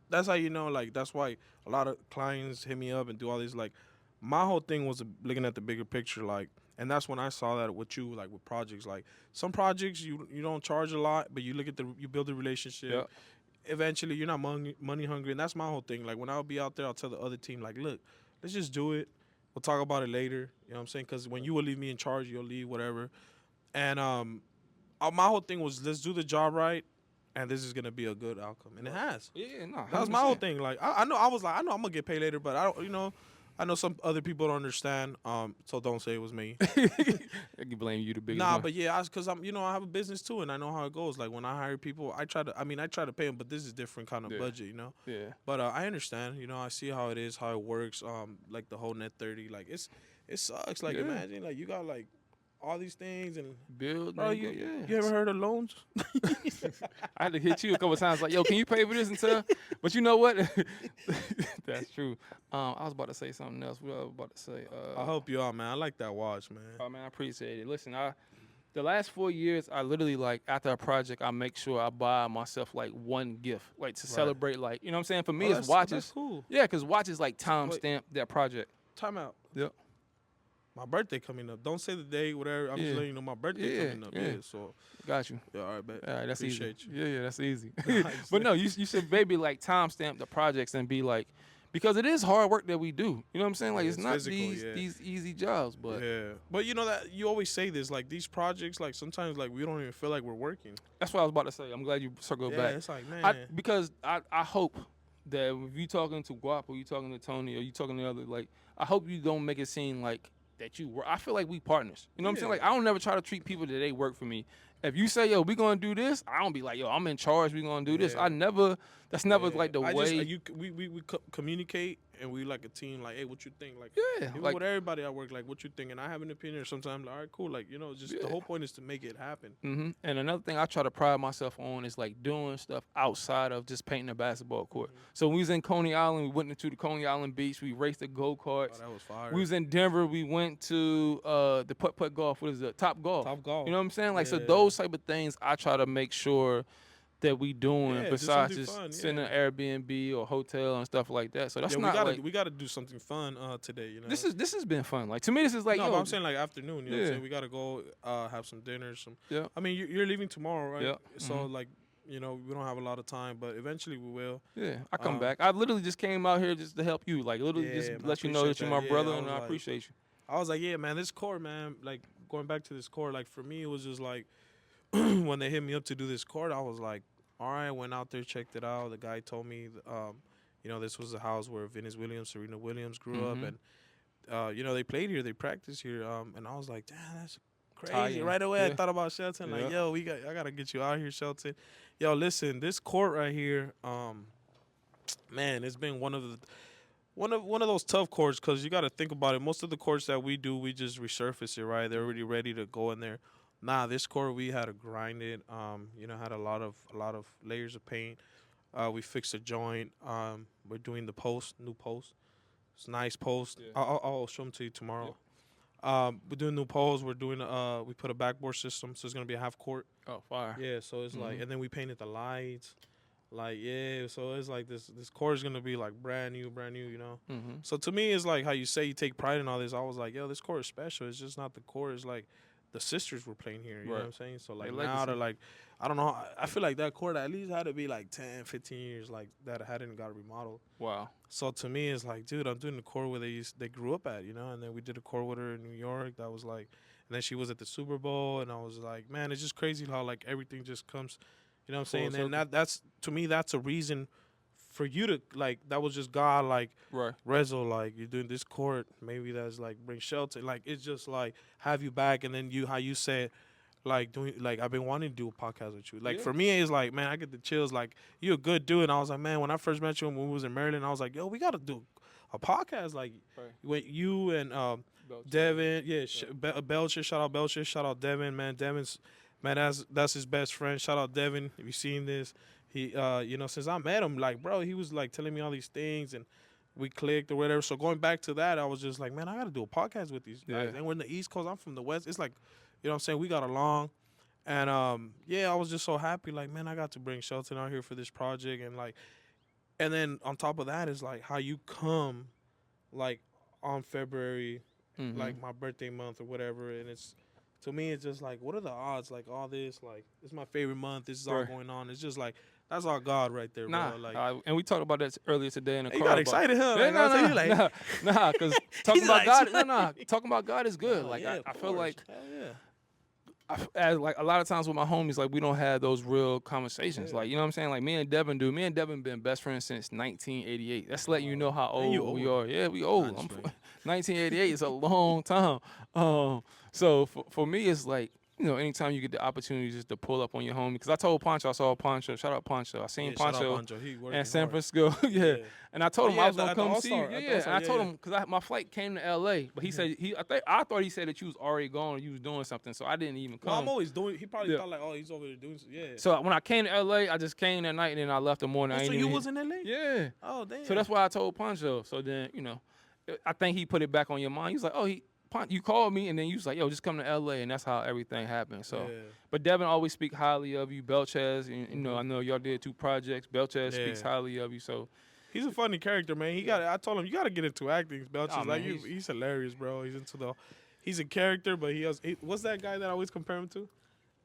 that's how you know. Like that's why a lot of clients hit me up and do all this. Like, my whole thing was looking at the bigger picture. Like, And that's when I saw that with you, like with projects. Like some projects you don't charge a lot, but you look at you build a relationship. Yep. Eventually, you're not money hungry, and that's my whole thing. Like when I'll be out there, I'll tell the other team, like, look, let's just do it. We'll talk about it later. You know what I'm saying? Because when you will leave me in charge, you'll leave whatever. And my whole thing was let's do the job right, and this is gonna be a good outcome, and it has. Yeah, no, That was my whole 100%. thing. Like I know I was like I know I'm gonna get paid later, but I don't. I know some other people don't understand. So don't say it was me. I can blame you the biggest Nah, one. but yeah, because I'm I have a business too, and I know how it goes. Like when I hire people, I try to pay them, but this is different kind of Yeah. budget, Yeah. But I understand, I see how it is, how it works. Like the whole net 30, like it sucks. Like Yeah. imagine like you got like all these things and Build, bro, nigga, yeah. you ever heard of loans? I had to hit you a couple times, like, yo, can you pay for this until? But you know what? That's true. I was about to say something else. What I was about to say? I'll help you out, man. I like that watch, man. Oh man, I appreciate it. Listen, the last 4 years, I literally like after a project, I make sure I buy myself like one gift, like to celebrate, like you know what I'm saying. For me, Oh, it's that's watches. cool. Yeah, because watches like Wait. timestamp that project. Time out. Yep. My birthday coming up. Don't say the day, whatever. I'm just Yeah. letting you know my birthday Yeah, coming up. yeah. Yeah, so Got you. yeah, all right, bet. All right, that's Appreciate easy. you. Yeah, that's easy. Nice. But no, you should maybe like timestamp the projects and be like, because it is hard work that we do. You know what I'm saying? Like Yeah, it's it's not physical, yeah. these easy jobs, but Yeah, but you know that you always say this, like these projects, like sometimes like we don't even feel like we're working. that's what I was about to say. I'm glad you circled Yeah, back. it's like man, Because I hope that if you talking to Guap or you talking to Tony or you talking to other, like I hope you don't make it seem like that you work. I feel like we partners. You know what I'm saying? Yeah. Like I don't never try to treat people that they work for me. If you say, yo, we gonna do this, I don't be like, yo, I'm in charge, we gonna do this. Yeah. I never that's never yeah. like the I way Just, we communicate and we like a team. Like, hey, what you think? Like, Yeah. even Like with everybody I work, like, what you think? And I have an opinion. Or sometimes, like, all right, cool. Like, just the Yeah. whole point is to make it happen. And another thing I try to pride myself on is like doing stuff outside of just painting a basketball court. So when we was in Coney Island, we went into the Coney Island beach, we raced the go-karts. Oh, that was fire. We was in Denver, we went to the putt golf. What is it? Top golf. Top golf. You know what I'm saying? Like so Yeah. those type of things I try to make sure that we doing Yeah, do besides something just fun, sitting in yeah. an Airbnb or hotel and stuff like that. So that's Yeah, not like we gotta do something fun today. this has been fun. Like to me, this is like no, yo, but I'm saying like afternoon. You know what I'm Yeah. saying? We gotta go have some dinner. Yeah. I mean, you're leaving tomorrow, right? Yeah. So like, we don't have a lot of time, but eventually we will. Yeah, I come Um, back. I literally just came out here just to help you. Like literally Yeah, just man, I let you know that appreciate you're my that. Yeah, brother I and was I like- appreciate you. I was like, yeah, man, this court, man. Like going back to this court, like for me, it was just like when they hit me up to do this court, I was like, all right. Went out there, checked it out. The guy told me, this was the house where Venus Williams, Serena Williams grew up, Mhm. and they played here, they practiced here, and I was like, damn, that's crazy. Tie-in. Right away, I Yeah. thought about Shelton. Like, Yeah. yo, I gotta get you out here, Shelton. Yo, listen, this court right here, man, it's been one of those tough courts because you got to think about it. Most of the courts that we do, we just resurface it, right? They're already ready to go in there. Nah, this court we had to grind it. Had a lot of layers of paint. We fixed the joint. We're doing the new post. It's a nice post. Yeah. I'll show them to you tomorrow. We're doing new posts. We're doing we put a backboard system, so it's gonna be a half court. Oh, fire. Yeah, so it's like, Mhm. and then we painted the lights. Like, yeah, so it's like this court is gonna be like brand new, Mm-hmm. So to me, it's like how you say you take pride in all this. I was like, yo, this court is special. It's just not the court. It's like the sisters were playing here. You know what Right. I'm saying? So like Their now legacy. they're like, I don't know. I feel like that court at least had to be like 10, 15 years like that hadn't got remodeled. Wow. So to me, it's like, dude, I'm doing the court where they grew up at, And then we did a court with her in New York. That was like, and then she was at the Super Bowl, and I was like, man, it's just crazy how like everything just comes. You know what I'm Full saying? And circle. that's to me, that's a reason for you to like. That was just God, like Right. Rezo, like you're doing this court. Maybe that's like bring shelter. Like it's just like have you back, and then how you said, like doing like I've been wanting to do a podcast with you. Like Yeah. for me, it's like man, I get the chills. Like you're a good dude, and I was like, man, when I first met you when we was in Maryland, I was like, yo, we gotta do a podcast. Like Right. when you and Devin, Belcher, shout out Belcher, shout out Devin, man. That's his best friend. Shout out Devin. If you seen this, he since I met him, like bro, he was like telling me all these things and we clicked or whatever. So going back to that, I was just like, man, I gotta do a podcast with these guys. Yeah. And we're in the East Coast, I'm from the West. It's like, you know what I'm saying, we got along. And I was just so happy, like, man, I got to bring Shelton out here for this project and then on top of that is like how you come like on February like my birthday month or whatever, and it's to me it's just like, what are the odds? Like all this, like it's my favorite month. This is all Right. going on. It's just like that's all God right there, Nah, bro. Like and we talked about that earlier today in the you car. got about- excited, huh? Yeah, Like, I was saying, you like, nah, because talking He's about like, God, "Sorry." talking about God is good. Oh, Like yeah, I of feel course. like Hell yeah. as like a lot of times with my homies, like we don't have those real conversations. Yeah. Like, you know what I'm saying? Like me and Devin do. Me and Devin been best friends since 1988. That's letting you know how Man, you old we old. are. Yeah, we old. Nah, just playing. 1988 is a long time. So for me, it's like, you know, anytime you get the opportunity just to pull up on your homie. Because I told Poncho, I saw Poncho. Shout out Poncho. I seen Yeah, shout out Poncho Pancho. He working in San hard. Francisco. yeah. Yeah. And I told Oh, him yeah, I was at gonna the come see you. All-Star, Yeah, at the yeah. All-Star, And I told yeah. him because my flight came to LA, but he said I thought he said that you was already gone or you was doing something, so I didn't even come. Well, I'm always doing. He probably Yeah. thought like, oh, he's over there doing. Yeah. So when I came to LA, I just came that night and then I left the morning. I Oh, ain't so even you hit- was in LA? Yeah. Oh damn. So that's why I told Poncho. So then, you know, I think he put it back on your mind. He was like, oh, you called me, and then you was like, yo, just come to LA, and that's how everything happened. So, Yeah. but Devin always speak highly of you. Belchez, and, you know, I know y'all did 2 projects. Belchez speaks Yeah. highly of you. So, He's a funny character, man. He got. I told him you got to get into acting. Belch Nah, is like man, he's hilarious, bro. He's into the. He's a character, but what's that guy that I always compare him to?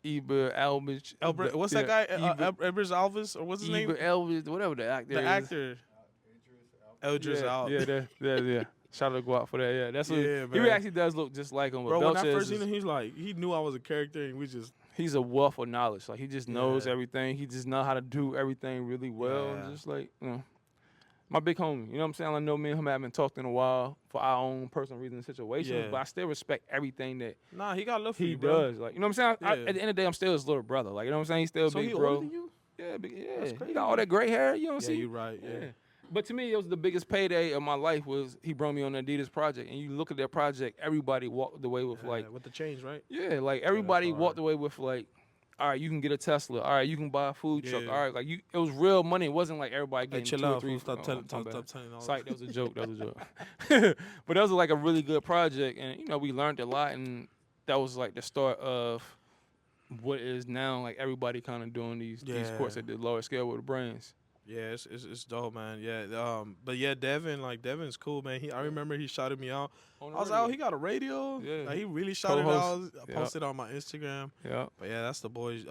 Eber Elbridge. What's that guy? Eber Ebers Alvis, or what's his name? Elbridge, whatever the actor The is. actor. Eldris Yeah, Al. yeah. Shout out to Guap for that. Yeah, that's what Yeah, he man. actually does look just like him. But Bro, when I Belchez first is- seen him, he's like, he knew I was a character, and we just. he's a wealth of knowledge. Like he just knows Yeah. everything. He just know how to do everything really well. Yeah. And just like, you know, my big homie. You know what I'm saying? I know me and him haven't talked in a while for our own personal reasons and situations, Yeah. but I still respect everything that Nah, he got love for he you, bro. does. Like, you know what I'm saying? Yeah. At the end of the day, I'm still his little brother. Like, you know what I'm saying? He's still So big he bro. older than you? Yeah, That's he crazy. got all that gray hair. You don't Yeah, see? you're right. Yeah. But to me, it was the biggest payday of my life was he brought me on the Adidas project. And you look at that project, everybody walked away with like, with the change, right? yeah, like everybody hard. walked away with like, all right, you can get a Tesla. All right, you can buy a food truck. Yeah. All right, like it was real money. It wasn't like everybody Hey, getting chill 2 or out. 3. Fool. Stop oh, telling. my bad. Stop telling all. Psych, that was a joke. That was a joke. But that was like a really good project, and you know we learned a lot, and that was like the start of what is now like everybody kind of doing these sports Yeah. at the lower scale with the brands. Yeah, it's dope, man. Yeah, but yeah, Devin's cool, man. I remember he shouted me out. I was like, oh, he got a radio. Yeah. Like, he really shouted Co-host. out. I Yeah. posted on my Instagram. Yeah. But yeah, that's the boys.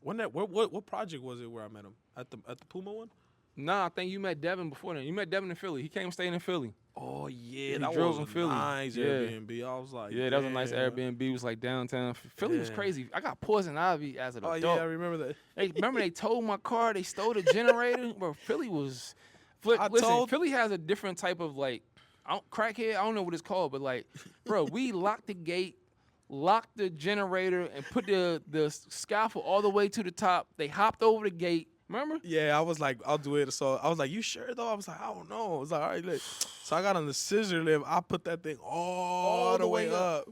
What project was it where I met him at the Puma one? Nah, I think you met Devin before then. You met Devin in Philly. He came staying in Philly. Oh yeah, He that drove was in a Philly. nice Yeah. Airbnb. I was like, Yeah, that was a nice damn. Airbnb. It was like downtown. Philly was Yeah. crazy. I got poison ivy as an Oh adult. yeah, I remember that. Remember they towed my car. They stole the generator. Bro, Philly was. Philly has a different type of like, crackhead. I don't know what it's called, but like, bro, we locked the gate, locked the generator, and put the scaffold all the way to the top. They hopped over the gate. Remember? Yeah, I was like, I'll do it. So I was like, you sure though? I was like, I don't know. I was like, all right, look. So I got on the scissor lift. I put that thing all the way up.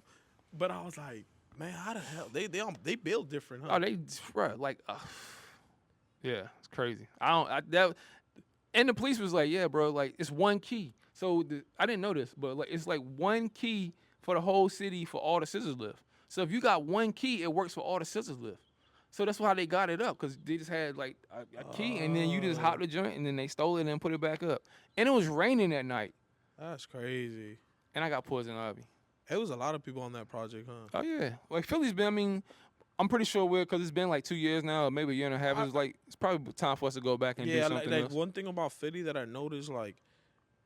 But I was like, man, how the hell they build different, huh? Oh, bro, like, yeah, it's crazy. And the police was like, yeah, bro, like it's one key. So I didn't know this, but like it's like one key for the whole city for all the scissors lift. So if you got one key, it works for all the scissors lift. So that's why they got it up, because they just had like a key, and then you just hopped the joint, and then they stole it and put it back up. And it was raining that night, That's crazy. and I got poison ivy. It was a lot of people on that project, huh? Oh yeah, like Philly's been. I mean, I'm pretty sure because it's been like 2 years now, or maybe a year and a half. It's probably time for us to go back and do Yeah, something like else. one thing about Philly that I noticed, like,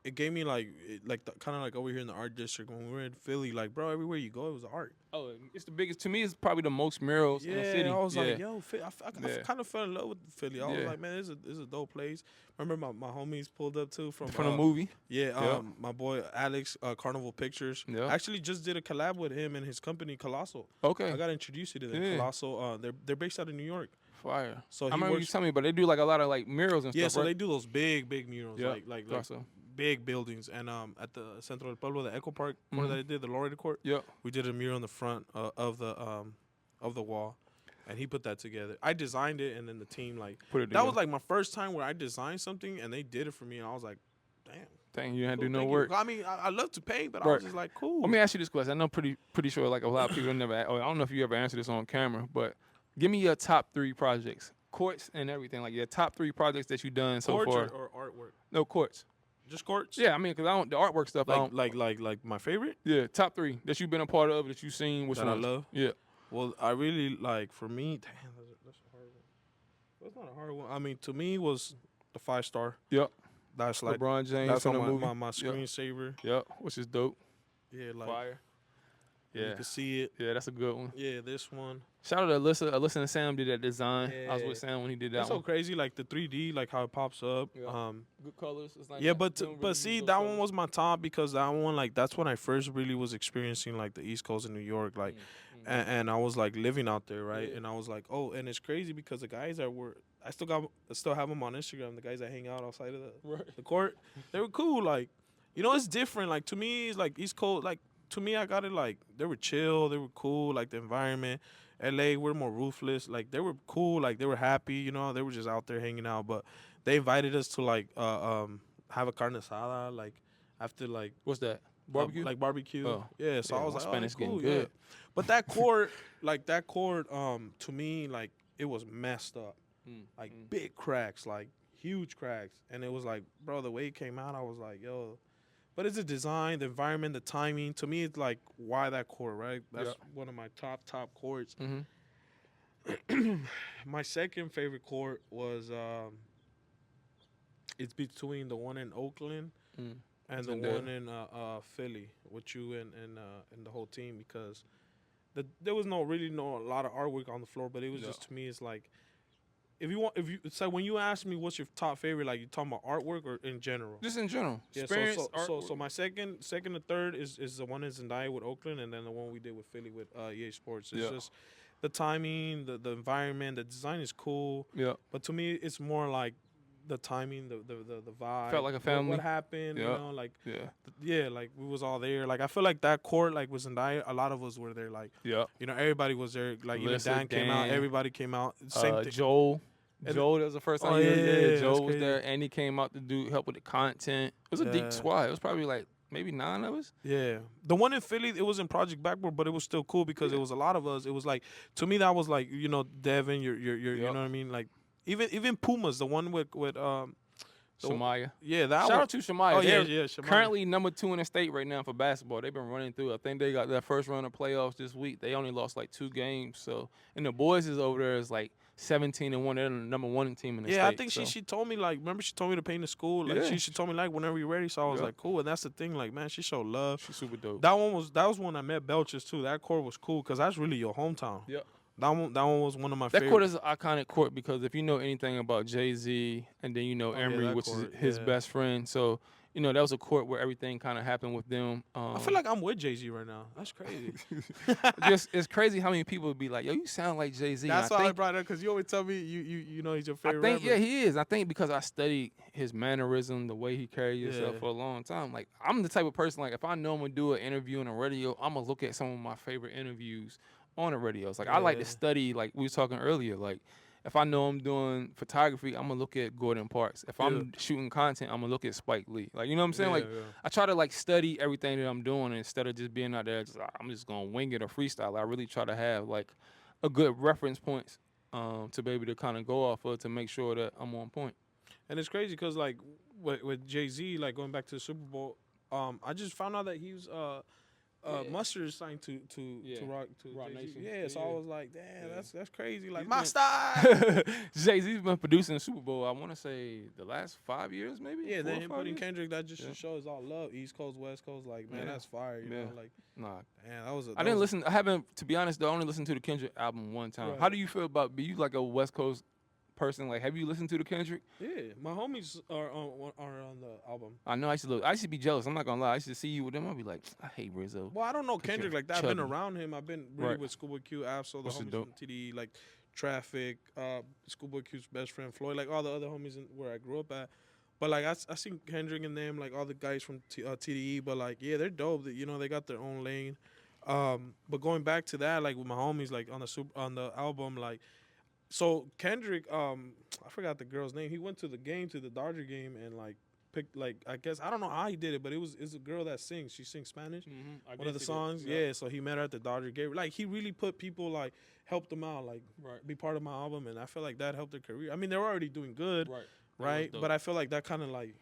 it gave me kind of like over here in the art district when we were in Philly, like, bro, everywhere you go, it was art. Oh, it's the biggest. To me, it's probably the most murals in the city. I was yeah. like, yo, I Yeah. kind of fell in love with Philly. I was Yeah. like, man, this is a dope place. Remember my homies pulled up too from the movie. Yeah, Yeah. my boy Alex, Carnival Pictures. Yeah. I actually just did a collab with him and his company Colossal. Okay. I got introduced you to them. Yeah. Colossal. They're based out of New York. Fire. So I he remember you works. telling me, but they do like a lot of like murals and Yeah, stuff. so right? they do those big murals, Yeah. like Colossal. big buildings. And at the Centro del Pueblo, the Echo Park corner that I did, the Loretta Court. Yeah. We did a mural on the front of the wall, and he put that together. I designed it, and then the team Put it that was together. like my first time where I designed something, and they did it for me, and I was like, damn. Dang, you had to cool, do no thank work. you. I mean, I love to paint, but I Right. was just like, cool. Let me ask you this question. I know pretty sure like a lot of people never. I don't know if you ever answered this on camera, but give me your top 3 projects, courts and everything. Like your top 3 projects that you've done so Portrait far. or artwork. No courts. Just courts. Yeah, I mean, because I don't the artwork stuff. I Like my favorite yeah, top 3 that you've been a part of that you've seen. Which that ones? I love. Yeah. Well, I really like for me. Damn, that's a hard one. That's not a hard one. I mean, to me was the 5-star. Yep. That's like LeBron James that's from on the movie. my screensaver. Yep. Which is dope. Yeah, like Fire. you Yeah. can see it. Yeah, that's a good one. Yeah, this one. Shout out to Alyssa. Alyssa and Sam did that design. I was Yeah. with Sam when he did that That's so one. crazy, like the 3D, like how it pops up. Yeah. Good colors. It's like Yeah, but see, that one was my top because that one, like, that's when I first really was experiencing like the East Coast of New York, like, and I was like living out there, right? Yeah. And I was like, oh, and it's crazy because the guys that were, I still have them on Instagram. The guys that hang out outside of the court, they were cool. Like, you know, it's different. Like to me, it's like East Coast. Like to me, I got it. Like they were chill, they were cool. Like the environment. LA, we're more ruthless. Like they were cool. Like they were happy. You know, they were just out there hanging out. But they invited us to like have a carne asada. Like after like What's that? Barbecue. like barbecue. Oh. Yeah. So Yeah, I was my like, Spanish oh, getting cool, good. yeah. But that court, like that court, to me, like it was messed up. Like big cracks, like huge cracks. And it was like, bro, the way it came out, I was like, yo. But it's the design, the environment, the timing. To me, it's like, why that court, right? That's one of my top courts. My second favorite court was, it's between the one in Oakland and the one in Philly with you and the whole team because there was no a lot of artwork on the floor, but it was just, to me, it's like, it's like when you ask me what's your top favorite, like you talking about artwork or in general? Just in general. Yeah. Experience, So my second and third is the one in Zendaya with Oakland, and then the one we did with Philly with EA Sports. It's just the timing, the environment, the design is cool. Yeah. But to me, it's more like the timing, the vibe. Felt like a family. What happened? Yeah. You know, like like we was all there. Like I feel like that court, like with Zendaya, a lot of us were there. Like you know, everybody was there. Like even Dan came out. Everybody came out. Same thing. Joel, that was the first time. Oh, yeah, Joel was there, and he came out to help with the content. It was a deep squad. It was probably like maybe 9 of us. Yeah, the one in Philly, it was in Project Backboard, but it was still cool because it was a lot of us. It was like, to me, that was like, you know, Devin, you know what I mean, like even Pumas, the one with Shamaya. Yeah, that Shout one. out to Shamaya. Oh They're Shamaya. currently number 2 in the state right now for basketball. They've been running through. I think they got their first run of playoffs this week. They only lost like 2 games. So, and the boys is over there is like 17-1. They're the number 1 team in the state. Yeah, I think she told me, like, remember she told me to paint the school. Like she told me like whenever you're ready. So I was like, cool. And that's the thing, like, man, she showed love. She's super dope. That was when I met Belches too. That court was cool because that's really your hometown. Yep. That one was one of my favorite. That court is an iconic court because if you know anything about Jay-Z and then you know Emery, which is his best friend. So, you know, that was a court where everything kind of happened with them. I feel like I'm with Jay-Z right now. That's crazy. It's crazy how many people would be like, yo, you sound like Jay-Z. That's why I brought it up because you always tell me you know he's your favorite rapper. Yeah, he is. I think because I studied his mannerism, the way he carried himself for a long time. Like, I'm the type of person, like, if I know I'm going to do an interview on the radio, I'm going to look at some of my favorite interviews on the radios. Like, I like to study, like we was talking earlier, like, if I know I'm doing photography, I'm going to look at Gordon Parks. If I'm shooting content, I'm going to look at Spike Lee. Like, you know what I'm saying? I try to, like, study everything that I'm doing instead of just being out there, I'm just going to wing it or freestyle. I really try to have, like, a good reference points to be able to kind of go off of to make sure that I'm on point. And it's crazy because, like, with Jay-Z, like, going back to the Super Bowl, I just found out that he was Mustard is signed to Rock Nation. Yeah, so I was like, damn, that's crazy. Like, my style. Jay-Z's been producing the Super Bowl, I want to say, the last 5 years, maybe? Yeah, then him putting Kendrick, that just shows all love. East Coast, West Coast, like, man, that's fire. You know, like, man, that was I didn't listen. I haven't, to be honest, though, I only listened to the Kendrick album one time. Right. How do you feel about, be you like a West Coast person? Like, have you listened to the Kendrick? Yeah, my homies are on the album. I know. I used to be jealous. I'm not gonna lie. I used to see you with them. I'd be like, I hate Rizzo. Well, I don't know Kendrick like that. Chubby. I've been around him. I've been really with Schoolboy Q, Absol, the homies from TDE, like Traffic, Schoolboy Q's best friend Floyd, like all the other homies where I grew up at. But like I seen Kendrick and them, like all the guys from TDE. But like, yeah, they're dope. You know, they got their own lane. But going back to that, like with my homies, like on the album, like. So Kendrick, I forgot the girl's name. He went to the Dodger game, and like picked like I guess I don't know how he did it, but it's a girl that sings. She sings Spanish. One of the songs, So he met her at the Dodger game. Like he really put people like helped them out, like be part of my album, and I feel like that helped their career. I mean, they were already doing good, right? But I feel like that kind of like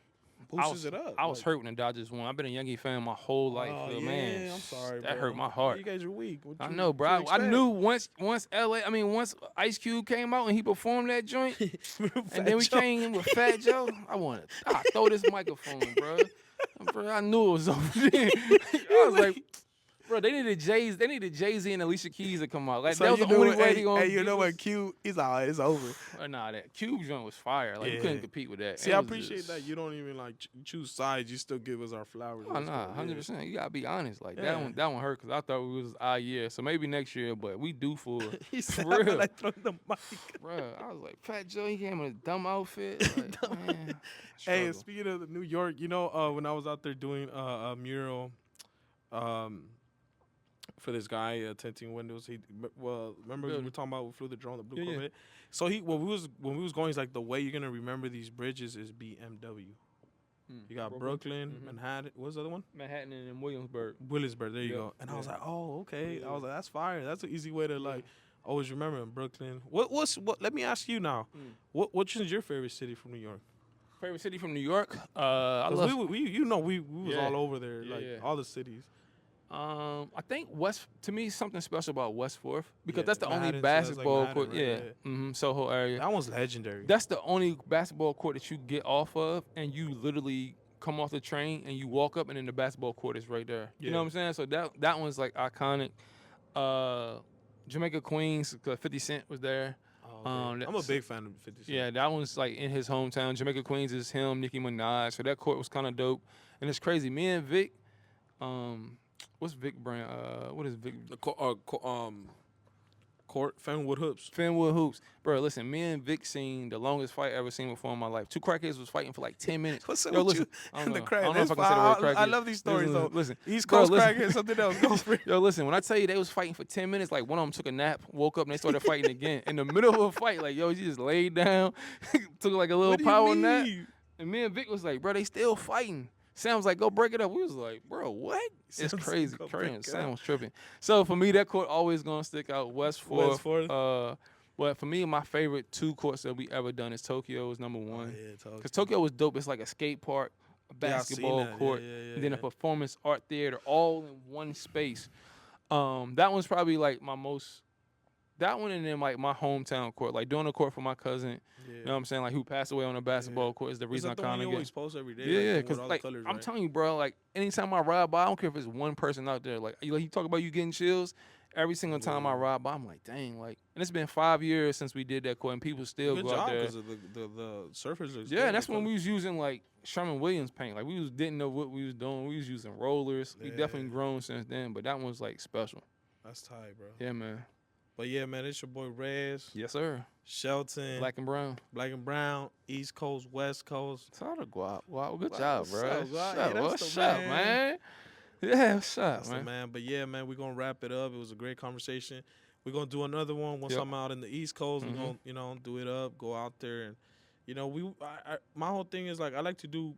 boosts it up. I was hurt when the Dodgers won. I've been a Yankee fan my whole life. Oh, So, yeah, man, I'm sorry, that bro. hurt my heart. You guys are weak. I know, bro. I knew once once Ice Cube came out and he performed that joint, and then we came in with Fat Joe. I throw this microphone, bro. Bro, I knew it was over then. I was like, bro, they needed Jay-Z and Alicia Keys to come out. Like, So that was the only way they gonna. Hey, you know what? Q, he's all right. It's over. Nah, that Cube joint was fire. Like, you couldn't compete with that. See, I appreciate that you don't even like choose sides. You still give us our flowers. Oh, nah, 100%. You gotta be honest. Like that one hurt because I thought we was our year. So maybe next year, but we do for He said, for real. like throwing the mic. Bro, I was like, Fat Joe, he came in a dumb outfit. Like, man, Hey, struggle. speaking of New York, you know, when I was out there doing a mural, for this guy tinting windows, remember we were talking about we flew the drone, the blue Corvette. So when we was going, he's like, the way you're gonna remember these bridges is BMW. You got Brooklyn, Manhattan. What's the other one? Manhattan and then Williamsburg. There you go. And I was like, oh, okay. I was like, that's fire. That's an easy way to like always remember in Brooklyn. What? Let me ask you now. Which is your favorite city from New York? Favorite city from New York? I love. We was all over there, all the cities. I think to me, something special about West Fourth because that's the only Madison, basketball that's like court. Madison, right? Soho area. That one's legendary. That's the only basketball court that you get off of, and you literally come off the train and you walk up, and then the basketball court is right there. You know what I'm saying? So that one's like iconic. Jamaica Queens, 50 Cent was there. I'm a big fan of 50 Cent. Yeah, that one's like in his hometown. Jamaica Queens is him, Nicki Minaj. So that court was kind of dope, and it's crazy. Me and Vic, what's Vic brand? What is Vic? The court, Fenwood Hoops. Fenwood Hoops. Bro, listen, me and Vic seen the longest fight I ever seen before in my life. Two crackheads was fighting for like 10 minutes. What's up Yo, with listen, you? I don't know. The crack. I don't know if I can say the word crackhead. I love these stories, though. Listen. East Coast Bro, listen. crackhead, something else. Go for it. Yo, listen, when I tell you they was fighting for 10 minutes, like one of them took a nap, woke up, and they started fighting again. In the middle of a fight, like, yo, he just laid down, took like a little power nap. And me and Vic was like, bro, they still fighting. Sam was like, go break it up. We was like, bro, what? It's crazy. Sam was tripping. So for me, that court always gonna stick out. West Fourth. But for me, my favorite two courts that we ever done is Tokyo is number one. Because Tokyo was dope. It's like a skate park, a basketball court, and then a performance art theater all in one space. That one's probably like my most. That one and then like my hometown court, like doing a court for my cousin. You know what I'm saying? Like who passed away on a basketball court is the reason I kind of always post every day. Yeah, because like I'm telling you, bro, like anytime I ride by, I don't care if it's one person out there. Like you talk about you getting chills. Every single time I ride by, I'm like, dang, like, and it's been 5 years since we did that court, and people still go out there. Because of the surfers. Yeah, and that's when we was using like Sherman Williams paint. Like didn't know what we was doing. We was using rollers. We definitely grown since then, but that one was like special. That's tight, bro. Yeah, man. But yeah, man, it's your boy Rez. Yes, sir. Shelton. Black and brown. East Coast, West Coast. Shout out to Guap. Wow, good job, bro. What's up, man? Yeah, what's up, man? But yeah, man, we're gonna wrap it up. It was a great conversation. We're gonna do another one once I'm out in the East Coast. We're gonna, do it up, go out there, and my whole thing is like I like to do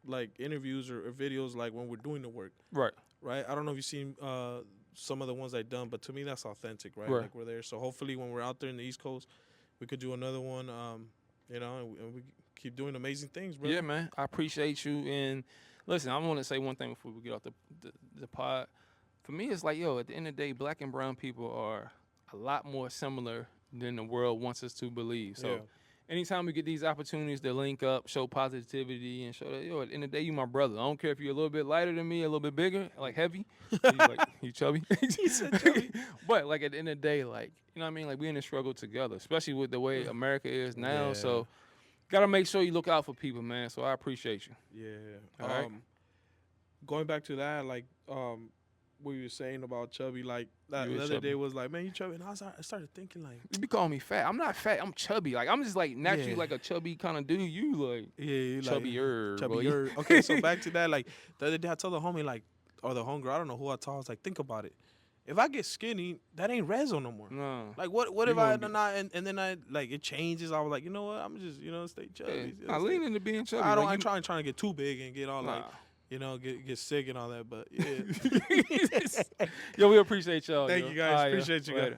like interviews or videos like when we're doing the work. Right. I don't know if you've seen some of the ones I've done, but to me that's authentic, right? Like we're there. So hopefully when we're out there in the East Coast, we could do another one. And we keep doing amazing things, bro. Yeah, man. I appreciate you. And listen, I want to say one thing before we get off the pod. For me, it's like, yo, at the end of the day, black and brown people are a lot more similar than the world wants us to believe. So anytime we get these opportunities to link up, show positivity, and show that, yo, at the end of the day, you my brother. I don't care if you're a little bit lighter than me, a little bit bigger, like heavy. You chubby. He said chubby. But, like, at the end of the day, like, you know what I mean? Like, we in a struggle together, especially with the way America is now. So, got to make sure you look out for people, man. So, I appreciate you. Yeah. All right. Going back to that, like, what you were saying about chubby, like, the other day was like, man, you chubby. And I started thinking, like, you be calling me fat. I'm not fat. I'm chubby. Like, I'm just, like, naturally, like, a chubby kind of dude. You, like, chubbier. Chubbier. Okay, so back to that, like, the other day I told the homie, like, or the homegirl, I don't know who I told, I was like, think about it. If I get skinny, that ain't Rezo no more. No. Like, what if I not, and then I, like, it changes. I was like, you know what? I'm just, stay chubby. Yeah. I lean into being chubby. I'm trying to get too big and get all, like, get sick and all that, but, yeah. Yo, we appreciate y'all. Thank you, guys. Appreciate you guys.